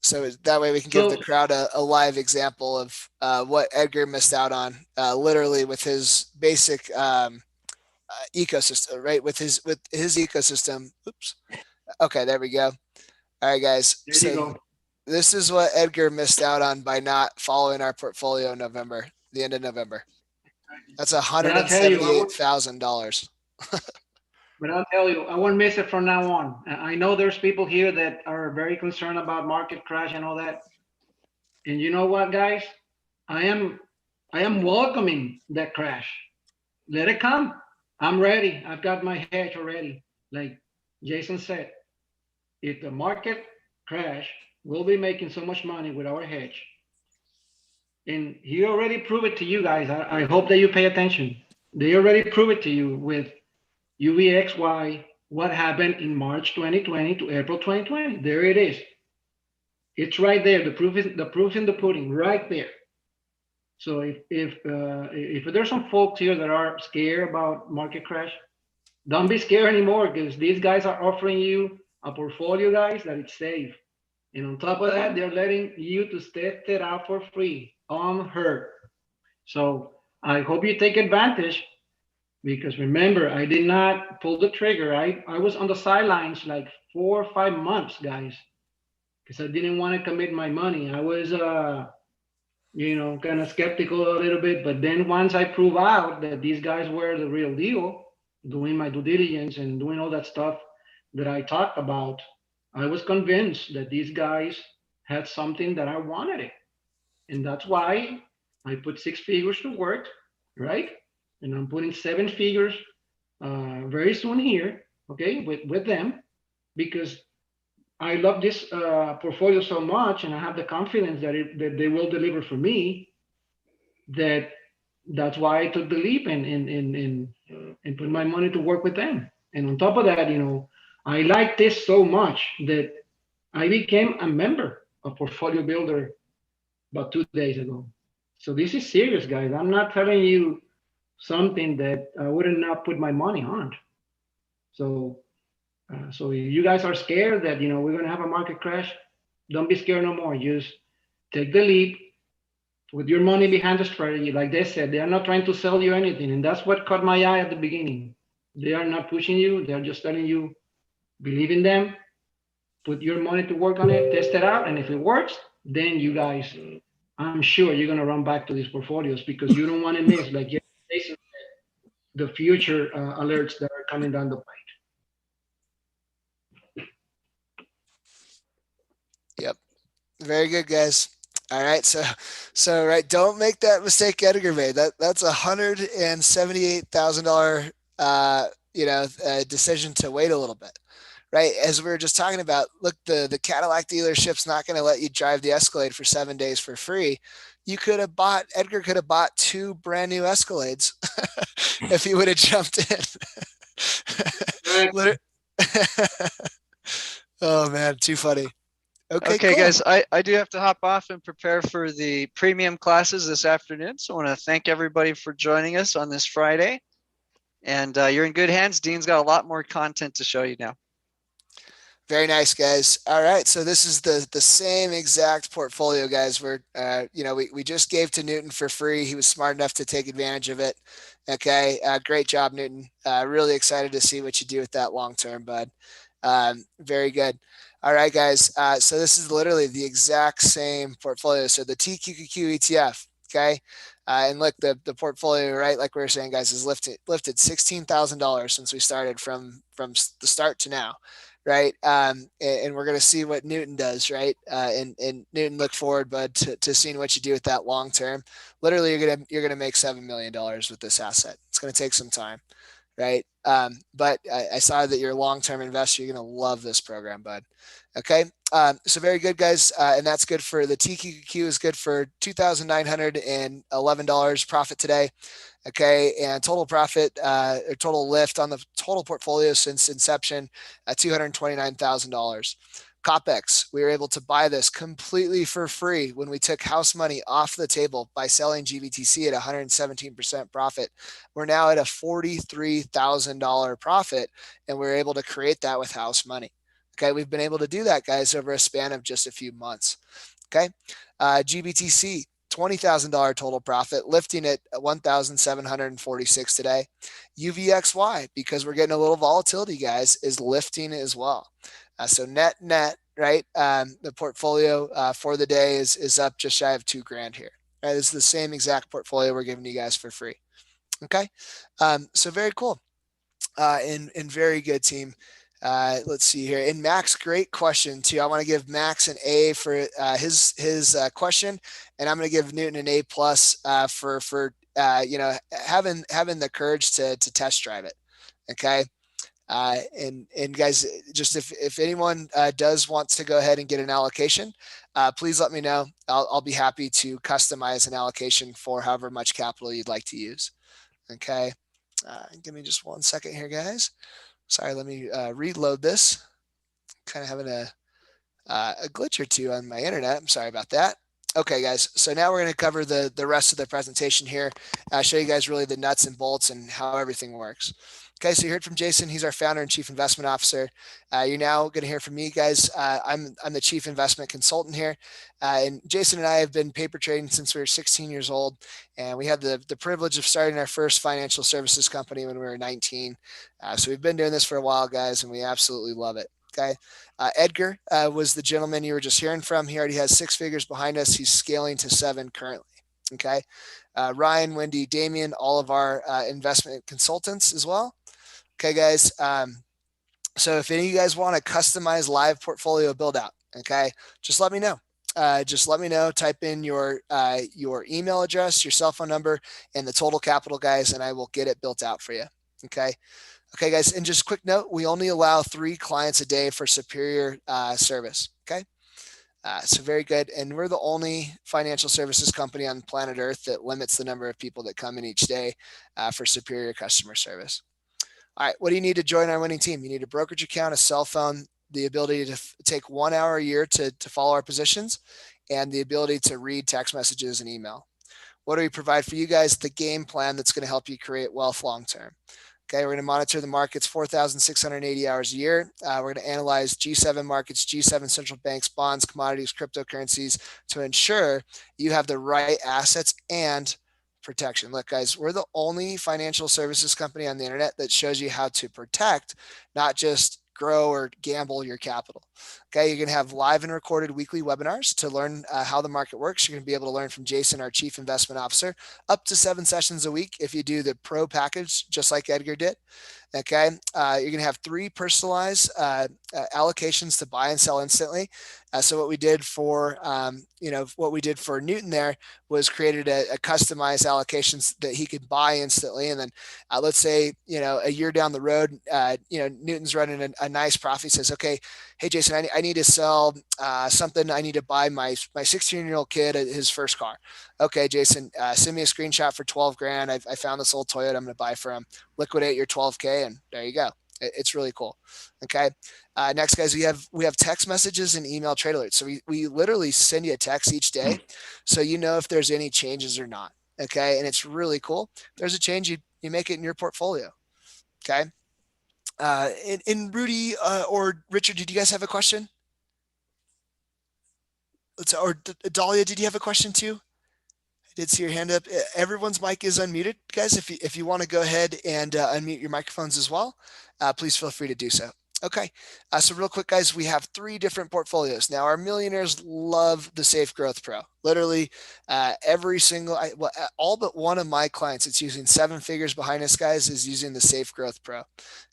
So that way we can give the crowd a live example of what Edgar missed out on, literally with his basic ecosystem, right? With his ecosystem. Oops. Okay, there we go. All right, guys. There you go. This is what Edgar missed out on by not following our portfolio in November, the end of November. That's $178,000. But I'll tell you, I won't miss it from now on. I know there's people here that are very concerned about market crash and all that. And you know what, guys? I am welcoming that crash. Let it come. I'm ready. I've got my hedge already. Like Jason said, if the market crash, we'll be making so much money with our hedge. And he already proved it to you guys. I hope that you pay attention. They already proved it to you with UVXY, what happened in March 2020 to April 2020. There it is. It's right there. The proof in the pudding, right there. So if there's some folks here that are scared about market crash, don't be scared anymore, because these guys are offering you a portfolio, guys, that it's safe. And on top of that, they're letting you to test it out for free, unheard. So I hope you take advantage. Because remember, I did not pull the trigger. I was on the sidelines like 4 or 5 months, guys, because I didn't want to commit my money. I was, kind of skeptical a little bit. But then once I prove out that these guys were the real deal, doing my due diligence and doing all that stuff that I talked about, I was convinced that these guys had something that I wanted it. And that's why I put 6 figures to work, right? And I'm putting 7 figures very soon here, okay, with them, because I love this portfolio so much, and I have the confidence that they will deliver for me. That's why I took the leap and put my money to work with them. And on top of that, I like this so much that I became a member of Portfolio Builder about 2 days ago. So this is serious, guys. I'm not telling you something that I would not put my money on. So if you guys are scared that we're gonna have a market crash, don't be scared no more. Just take the leap, put your money behind the strategy. Like they said, they are not trying to sell you anything, and that's what caught my eye at the beginning. They are not pushing you. They are just telling you, believe in them, put your money to work on it, test it out, and if it works, then you guys, I'm sure you're gonna run back to these portfolios, because you don't want to miss, like Jason, the future alerts that are coming down the pipe. Yep. Very good, guys. All right. So right. Don't make that mistake Edgar made. That's $178,000, decision to wait a little bit. Right. As we were just talking about, look, the Cadillac dealership's not going to let you drive the Escalade for 7 days for free. Edgar could have bought 2 brand new Escalades if he would have jumped in. Oh man, too funny. Okay, Okay, cool. guys, I do have to hop off and prepare for the premium classes this afternoon. So I want to thank everybody for joining us on this Friday. And you're in good hands. Dean's got a lot more content to show you now. Very nice, guys. All right, so this is the same exact portfolio, guys. We just gave to Newton for free. He was smart enough to take advantage of it. Okay, great job, Newton. Really excited to see what you do with that long term, bud. Very good. All right, guys. So this is literally the exact same portfolio. So the TQQQ ETF. Okay. And look, the portfolio, right? Like we were saying, guys, has lifted $16,000 since we started from the start to now, right? And we're going to see what Newton does, right? And Newton, look forward, bud, to seeing what you do with that long term. Literally, you're gonna make $7 million with this asset. It's going to take some time, right? But I saw that you're a long-term investor. You're going to love this program, bud. Okay. So very good, guys. And that's good for the TQQQ is good for $2,911 profit today. Okay. And total profit, or total lift on the total portfolio since inception, $229,000. COPEX, we were able to buy this completely for free when we took house money off the table by selling GBTC at 117% profit. We're now at a $43,000 profit, and we're able to create that with house money. Okay, we've been able to do that, guys, over a span of just a few months. Okay, GBTC, $20,000 total profit, lifting at 1,746 today. UVXY, because we're getting a little volatility, guys, is lifting as well. So net, right? The portfolio for the day is up just shy of $2,000 here. Right, this is the same exact portfolio we're giving you guys for free. Okay, so very cool and very good, team. Let's see here. And Max, great question too. I want to give Max an A for his question, and I'm going to give Newton an A plus for having the courage to test drive it. Okay. And guys, just if anyone does want to go ahead and get an allocation, please let me know. I'll be happy to customize an allocation for however much capital you'd like to use. Okay. Give me just 1 second here, guys. Sorry, let me reload this. Kind of having a glitch or two on my internet. I'm sorry about that. Okay, guys. So now we're going to cover the rest of the presentation here. Show you guys really the nuts and bolts and how everything works. Okay, so you heard from Jason. He's our founder and chief investment officer. You're now going to hear from me, guys. I'm the chief investment consultant here. And Jason and I have been paper trading since we were 16 years old. And we had the privilege of starting our first financial services company when we were 19. So we've been doing this for a while, guys, and we absolutely love it. Okay. Edgar was the gentleman you were just hearing from. He already has 6 figures behind us. He's scaling to 7 currently. Okay. Ryan, Wendy, Damien, all of our investment consultants as well. Okay, guys. So if any of you guys want a customized live portfolio build out, okay, just let me know. Just let me know. Type in your email address, your cell phone number, and the total capital, guys, and I will get it built out for you. Okay. Okay, guys. And just quick note, we only allow 3 clients a day for superior service. Okay. So very good. And we're the only financial services company on planet Earth that limits the number of people that come in each day for superior customer service. All right, what do you need to join our winning team? You need a brokerage account, a cell phone, the ability to take 1 hour a year to follow our positions, and the ability to read text messages and email. What do we provide for you guys? The game plan that's going to help you create wealth long term. Okay, we're going to monitor the markets 4,680 hours a year. We're going to analyze G7 markets, G7 central banks, bonds, commodities, cryptocurrencies to ensure you have the right assets and protection. Look, guys, we're the only financial services company on the internet that shows you how to protect, not just grow or gamble your capital. Okay, you're going to have live and recorded weekly webinars to learn how the market works. You're going to be able to learn from Jason, our chief investment officer, up to 7 sessions a week if you do the pro package, just like Edgar did. Okay, you're going to have 3 personalized allocations to buy and sell instantly. So what we did for, what we did for Newton there was created a customized allocations that he could buy instantly. And then let's say, a year down the road, Newton's running a nice profit. He says, okay, hey, Jason, I need to sell something. I need to buy my 16-year-old kid his first car. Okay, Jason, send me a screenshot for 12 grand. I found this old Toyota I'm going to buy for him. Liquidate your 12K, and there you go. It's really cool. Okay. Next, guys, we have text messages and email trade alerts. So we literally send you a text each day, so you know if there's any changes or not. Okay, and it's really cool. If there's a change, you make it in your portfolio. Okay. And Rudy or Richard, did you guys have a question? Or Dahlia, did you have a question too? I did see your hand up. Everyone's mic is unmuted, guys. If you want to go ahead and unmute your microphones as well, please feel free to do so. Okay, so real quick, guys, we have 3 different portfolios. Now, our millionaires love the Safe Growth Pro. Literally, every single, all but one of my clients that's using 7 figures behind us, guys, is using the Safe Growth Pro.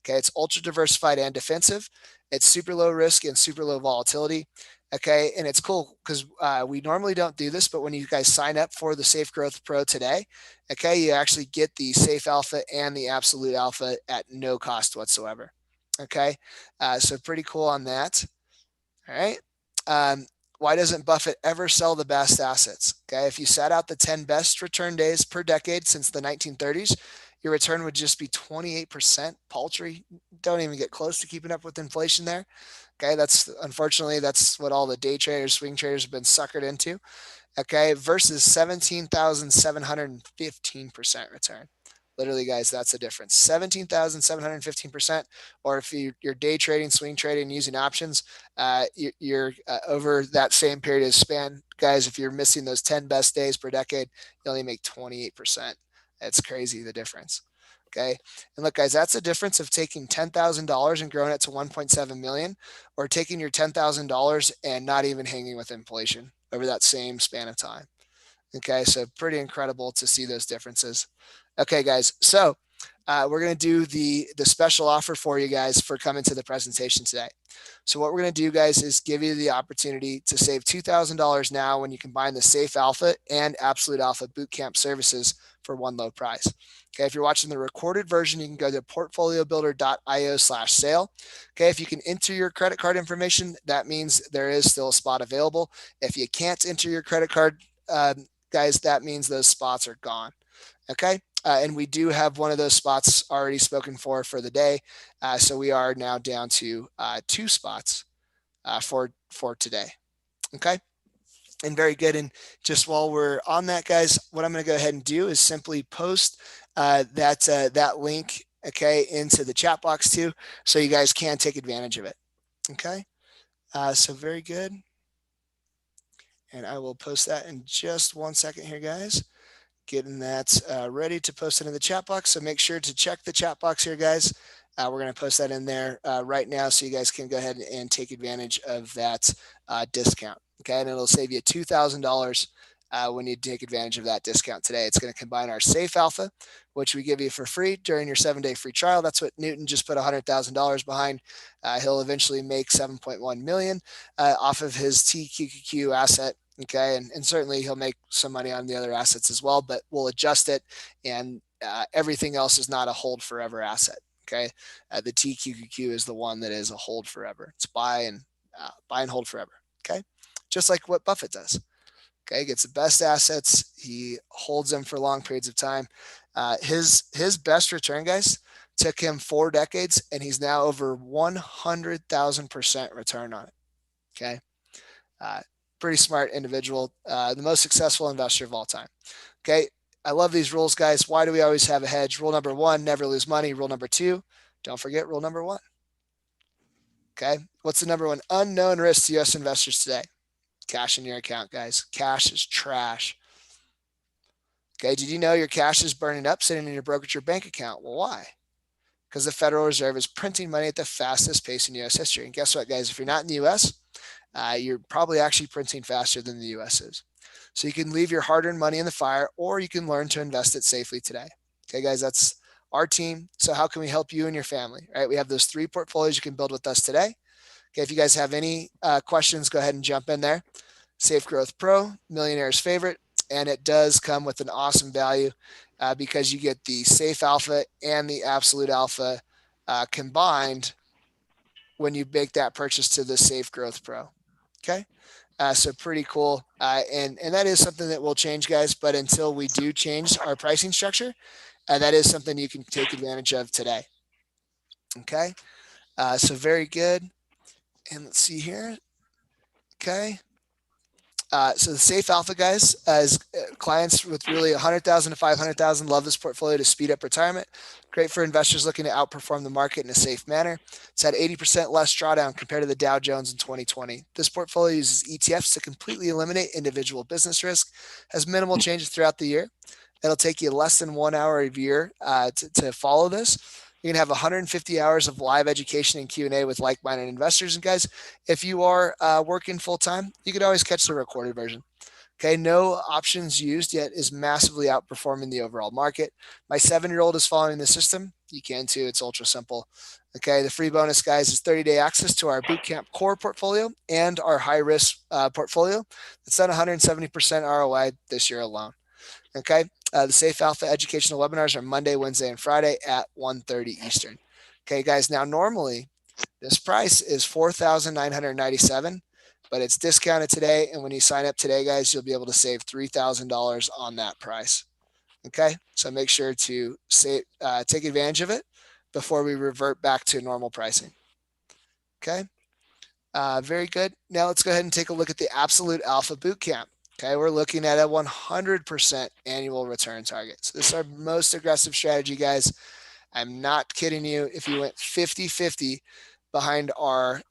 Okay, it's ultra diversified and defensive. It's super low risk and super low volatility. Okay, and it's cool because we normally don't do this, but when you guys sign up for the Safe Growth Pro today, okay, you actually get the Safe Alpha and the Absolute Alpha at no cost whatsoever. Okay, so pretty cool on that. All right. Why doesn't Buffett ever sell the best assets? Okay, if you sat out the 10 best return days per decade since the 1930s, your return would just be 28%. Paltry. Don't even get close to keeping up with inflation there. Okay, unfortunately, that's what all the day traders, swing traders have been suckered into. Okay, versus 17,715% return. Literally, guys, that's the difference. 17,715%. Or if you're day trading, swing trading, using options, you're over that same period of span, guys. If you're missing those 10 best days per decade, you only make 28%. It's crazy, the difference. Okay. And look, guys, that's the difference of taking $10,000 and growing it to 1.7 million, or taking your $10,000 and not even hanging with inflation over that same span of time. Okay. So pretty incredible to see those differences. Okay, guys. So we're going to do the special offer for you guys for coming to the presentation today. So what we're going to do, guys, is give you the opportunity to save $2,000 now when you combine the Safe Alpha and Absolute Alpha Bootcamp services for one low price. Okay, if you're watching the recorded version, you can go to portfoliobuilder.io/sale. Okay, if you can enter your credit card information, that means there is still a spot available. If you can't enter your credit card, guys, that means those spots are gone. Okay, and we do have one of those spots already spoken for the day. So we are now down to 2 spots for today. Okay. And very good. And just while we're on that, guys, what I'm going to go ahead and do is simply post that link, okay, into the chat box too, so you guys can take advantage of it. Okay. So very good. And I will post that in just 1 second here, guys. Getting that ready to post it in the chat box. So make sure to check the chat box here, guys. We're going to post that in there right now, so you guys can go ahead and take advantage of that discount. Okay, and it'll save you $2,000 when you take advantage of that discount today. It's going to combine our Safe Alpha, which we give you for free during your 7-day free trial. That's what Newton just put $100,000 behind. He'll eventually make 7.1 million off of his TQQQ asset. Okay, and certainly he'll make some money on the other assets as well, but we'll adjust it, and everything else is not a hold forever asset. Okay, the TQQQ is the one that is a hold forever. It's buy and hold forever. Okay, just like what Buffett does. Okay, gets the best assets, he holds them for long periods of time. His best return, guys, took him 4 decades, and he's now over 100,000% return on it. Okay. Pretty smart individual, the most successful investor of all time. Okay, I love these rules, guys. Why do we always have a hedge? Rule number 1, never lose money. Rule number 2, don't forget rule number 1. Okay, what's the number 1 unknown risk to U.S. investors today? Cash in your account, guys. Cash is trash. Okay, did you know your cash is burning up sitting in your brokerage or bank account? Well, why? Because the Federal Reserve is printing money at the fastest pace in U.S. history. And guess what, guys? If you're not in the U.S., you're probably actually printing faster than the U.S. is. So you can leave your hard-earned money in the fire, or you can learn to invest it safely today. Okay, guys, that's our team. So how can we help you and your family, right? We have those 3 portfolios you can build with us today. Okay, if you guys have any questions, go ahead and jump in there. Safe Growth Pro, Millionaire's favorite, and it does come with an awesome value because you get the Safe Alpha and the Absolute Alpha combined when you make that purchase to the Safe Growth Pro. Okay, so pretty cool, and that is something that will change, guys. But until we do change our pricing structure, that is something you can take advantage of today. Okay, so very good. And let's see here. Okay. So the Safe Alpha guys, as clients with really 100,000 to 500,000, love this portfolio to speed up retirement. Great for investors looking to outperform the market in a safe manner. It's had 80% less drawdown compared to the Dow Jones in 2020. This portfolio uses ETFs to completely eliminate individual business risk, has minimal changes throughout the year. It'll take you less than 1 hour a year to follow this. You're gonna have 150 hours of live education and Q&A with like-minded investors. And guys, if you are working full-time, you could always catch the recorded version. Okay, no options used yet is massively outperforming the overall market. My 7-year-old is following the system. You can too. It's ultra simple. Okay, the free bonus, guys, is 30-day access to our bootcamp core portfolio and our high-risk portfolio. It's done 170% ROI this year alone. Okay, the Safe Alpha educational webinars are Monday, Wednesday, and Friday at 1:30 Eastern. Okay, guys, now normally this price is $4,997, but it's discounted today. And when you sign up today, guys, you'll be able to save $3,000 on that price. Okay, so make sure to take advantage of it before we revert back to normal pricing. Okay, very good. Now let's go ahead and take a look at the Absolute Alpha Bootcamp. Okay, we're looking at a 100% annual return target. So this is our most aggressive strategy, guys. I'm not kidding you. If you went 50-50 behind our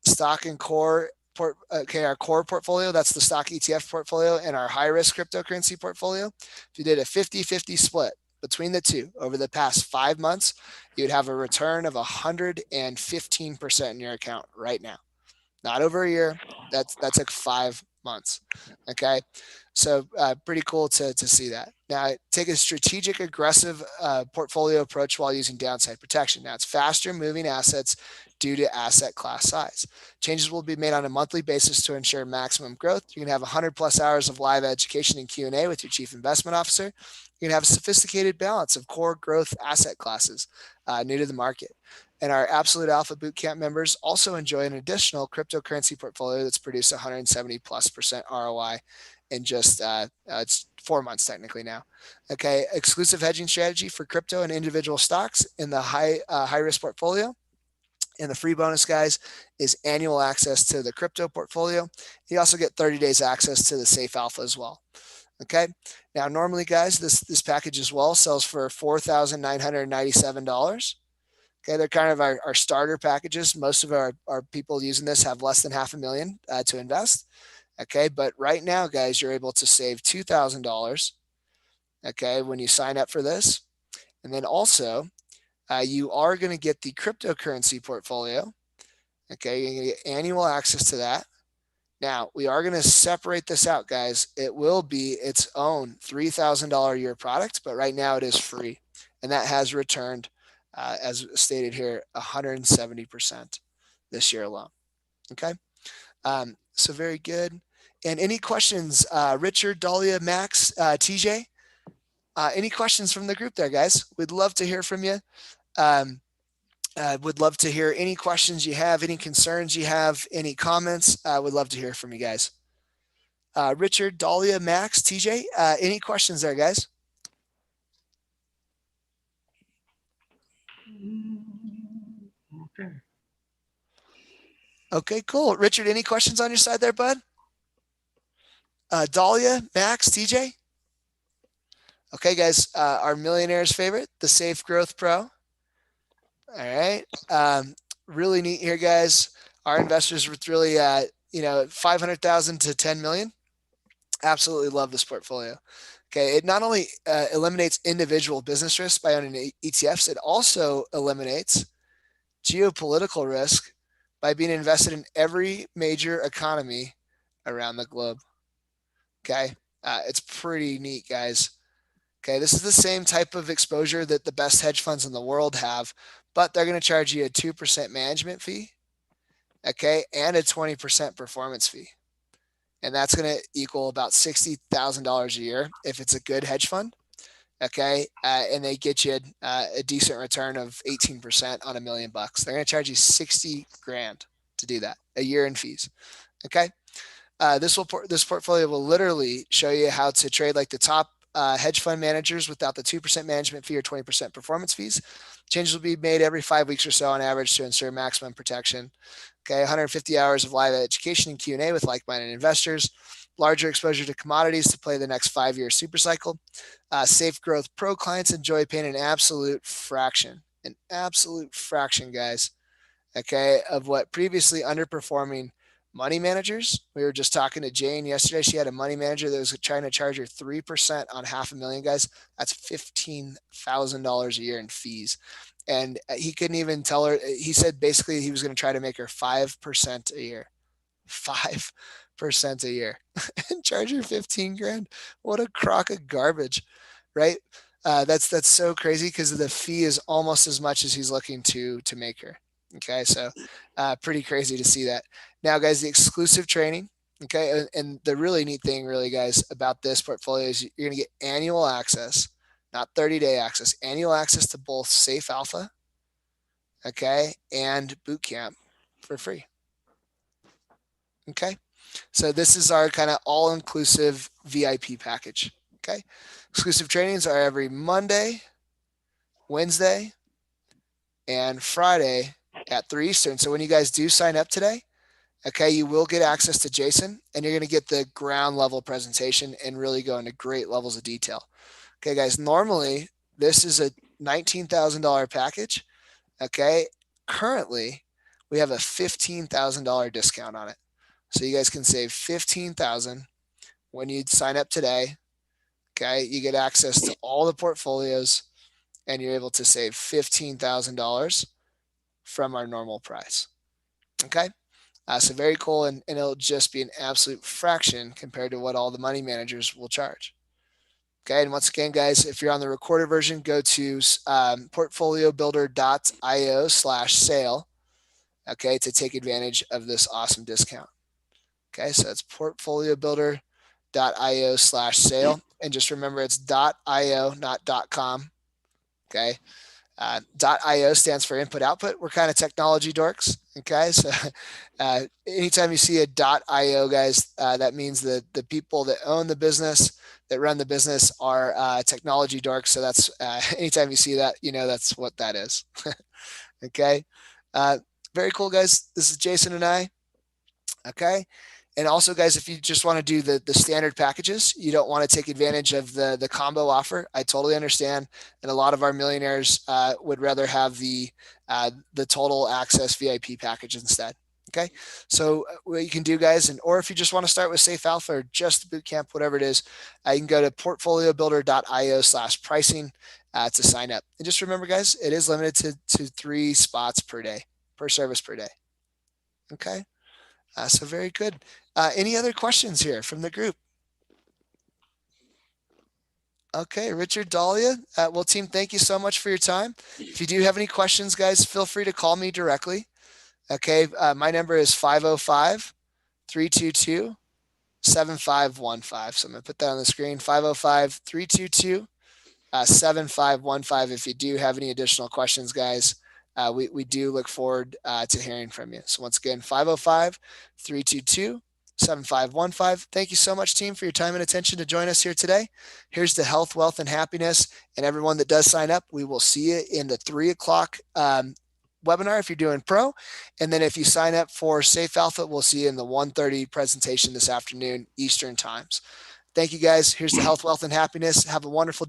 stock and core, our core portfolio, that's the stock ETF portfolio, and our high risk cryptocurrency portfolio, if you did a 50-50 split between the two over the past 5 months, you'd have a return of 115% in your account right now. Not over a year. That took 5 months. Okay, so pretty cool to see that. Now take a strategic, aggressive portfolio approach while using downside protection. Now it's faster moving assets due to asset class size. Changes will be made on a monthly basis to ensure maximum growth. You can have 100+ hours of live education and Q&A with your chief investment officer. You can have a sophisticated balance of core growth asset classes new to the market. And our Absolute Alpha Bootcamp members also enjoy an additional cryptocurrency portfolio that's produced 170+% ROI in just it's 4 months technically now. Okay, exclusive hedging strategy for crypto and individual stocks in the high risk portfolio. And the free bonus, guys, is annual access to the crypto portfolio. You also get 30 days access to the Safe Alpha as well. Okay, now normally, guys, this package as well sells for $4,997. Okay, they're kind of our starter packages. Most of our people using this have less than $500,000 to invest. Okay, but right now, guys, you're able to save $2,000. Okay, when you sign up for this, and then also you are going to get the cryptocurrency portfolio. Okay, you're going to get annual access to that. Now we are going to separate this out, guys. It will be its own $3,000 a year product, but right now it is free, and that has returned, as stated here, 170% this year alone. Okay, so very good. And any questions, Richard, Dahlia, Max, TJ? Any questions from the group there, guys? We'd love to hear from you. Would love to hear any questions you have, any concerns you have, any comments. Would love to hear from you guys. Richard, Dahlia, Max, TJ, any questions there, guys? Okay. Okay, cool. Richard, any questions on your side there, bud? Dahlia, Max, TJ? Okay, guys, our millionaire's favorite, the Safe Growth Pro. All right. Really neat here, guys. Our investors with really, 500,000 to 10 million. Absolutely love this portfolio. Okay. It not only eliminates individual business risk by owning ETFs, it also eliminates geopolitical risk by being invested in every major economy around the globe. Okay. It's pretty neat, guys. Okay, this is the same type of exposure that the best hedge funds in the world have, but they're going to charge you a 2% management fee, okay, and a 20% performance fee. And that's going to equal about $60,000 a year if it's a good hedge fund, okay, and they get you a decent return of 18% on $1 million. They're going to charge you 60 grand to do that a year in fees, okay. This portfolio will literally show you how to trade like the top hedge fund managers without the 2% management fee or 20% performance fees. Changes will be made every 5 weeks or so on average to ensure maximum protection. Okay, 150 hours of live education and Q&A with like-minded investors, larger exposure to commodities to play the next 5-year super cycle. Safe Growth Pro clients enjoy paying an absolute fraction, guys, okay, of what previously underperforming money managers. We were just talking to Jane yesterday. She had a money manager that was trying to charge her 3% on $500,000, guys. That's $15,000 a year in fees. And he couldn't even tell her. He said basically he was going to try to make her 5% a year. 5% a year and charge her 15 grand. What a crock of garbage, right? That's so crazy because the fee is almost as much as he's looking to make her. Okay, so pretty crazy to see that. Now, guys, the exclusive training, okay, and the really neat thing, really, guys, about this portfolio is you're going to get annual access, not 30-day access, annual access to both Safe Alpha, okay, and Boot Camp for free. Okay, so this is our kind of all-inclusive VIP package. Okay, exclusive trainings are every Monday, Wednesday, and Friday at 3 Eastern. So when you guys do sign up today, okay, you will get access to Jason, and you're going to get the ground level presentation and really go into great levels of detail. Okay, guys, normally this is a $19,000 package. Okay, currently we have a $15,000 discount on it. So you guys can save $15,000 when you sign up today. Okay, you get access to all the portfolios, and you're able to save $15,000 from our normal price. Okay, so very cool, and it'll just be an absolute fraction compared to what all the money managers will charge. Okay, and once again, guys, if you're on the recorded version, go to portfoliobuilder.io/sale, okay, to take advantage of this awesome discount. Okay, so it's portfoliobuilder.io/sale. And just remember, it's .io, not .com. Okay, .io stands for input output. We're kind of technology dorks. Okay, so anytime you see a .io, guys, that means that the people that own the business, that run the business, are technology dorks. So that's anytime you see that, you know that's what that is. Okay, very cool, guys. This is Jason and I. Okay. And also, guys, if you just want to do the standard packages, you don't want to take advantage of the combo offer, I totally understand. And a lot of our millionaires would rather have the total access VIP package instead. Okay, so what you can do, guys, or if you just want to start with Safe Alpha or just Bootcamp, whatever it is, you can go to portfoliobuilder.io/pricing to sign up. And just remember, guys, it is limited to 3 spots per day, per service per day. Okay. So very good. Any other questions here from the group? Okay, Richard, Dahlia. Well, team, thank you so much for your time. If you do have any questions, guys, feel free to call me directly. Okay, my number is 505-322-7515. So I'm going to put that on the screen, 505-322-7515. If you do have any additional questions, guys, we do look forward to hearing from you. So once again, 505-322-7515. Thank you so much, team, for your time and attention to join us here today. Here's the health, wealth, and happiness. And everyone that does sign up, we will see you in the 3 o'clock webinar if you're doing pro. And then if you sign up for Safe Alpha, we'll see you in the 1:30 presentation this afternoon, Eastern times. Thank you, guys. Here's the health, wealth, and happiness. Have a wonderful day.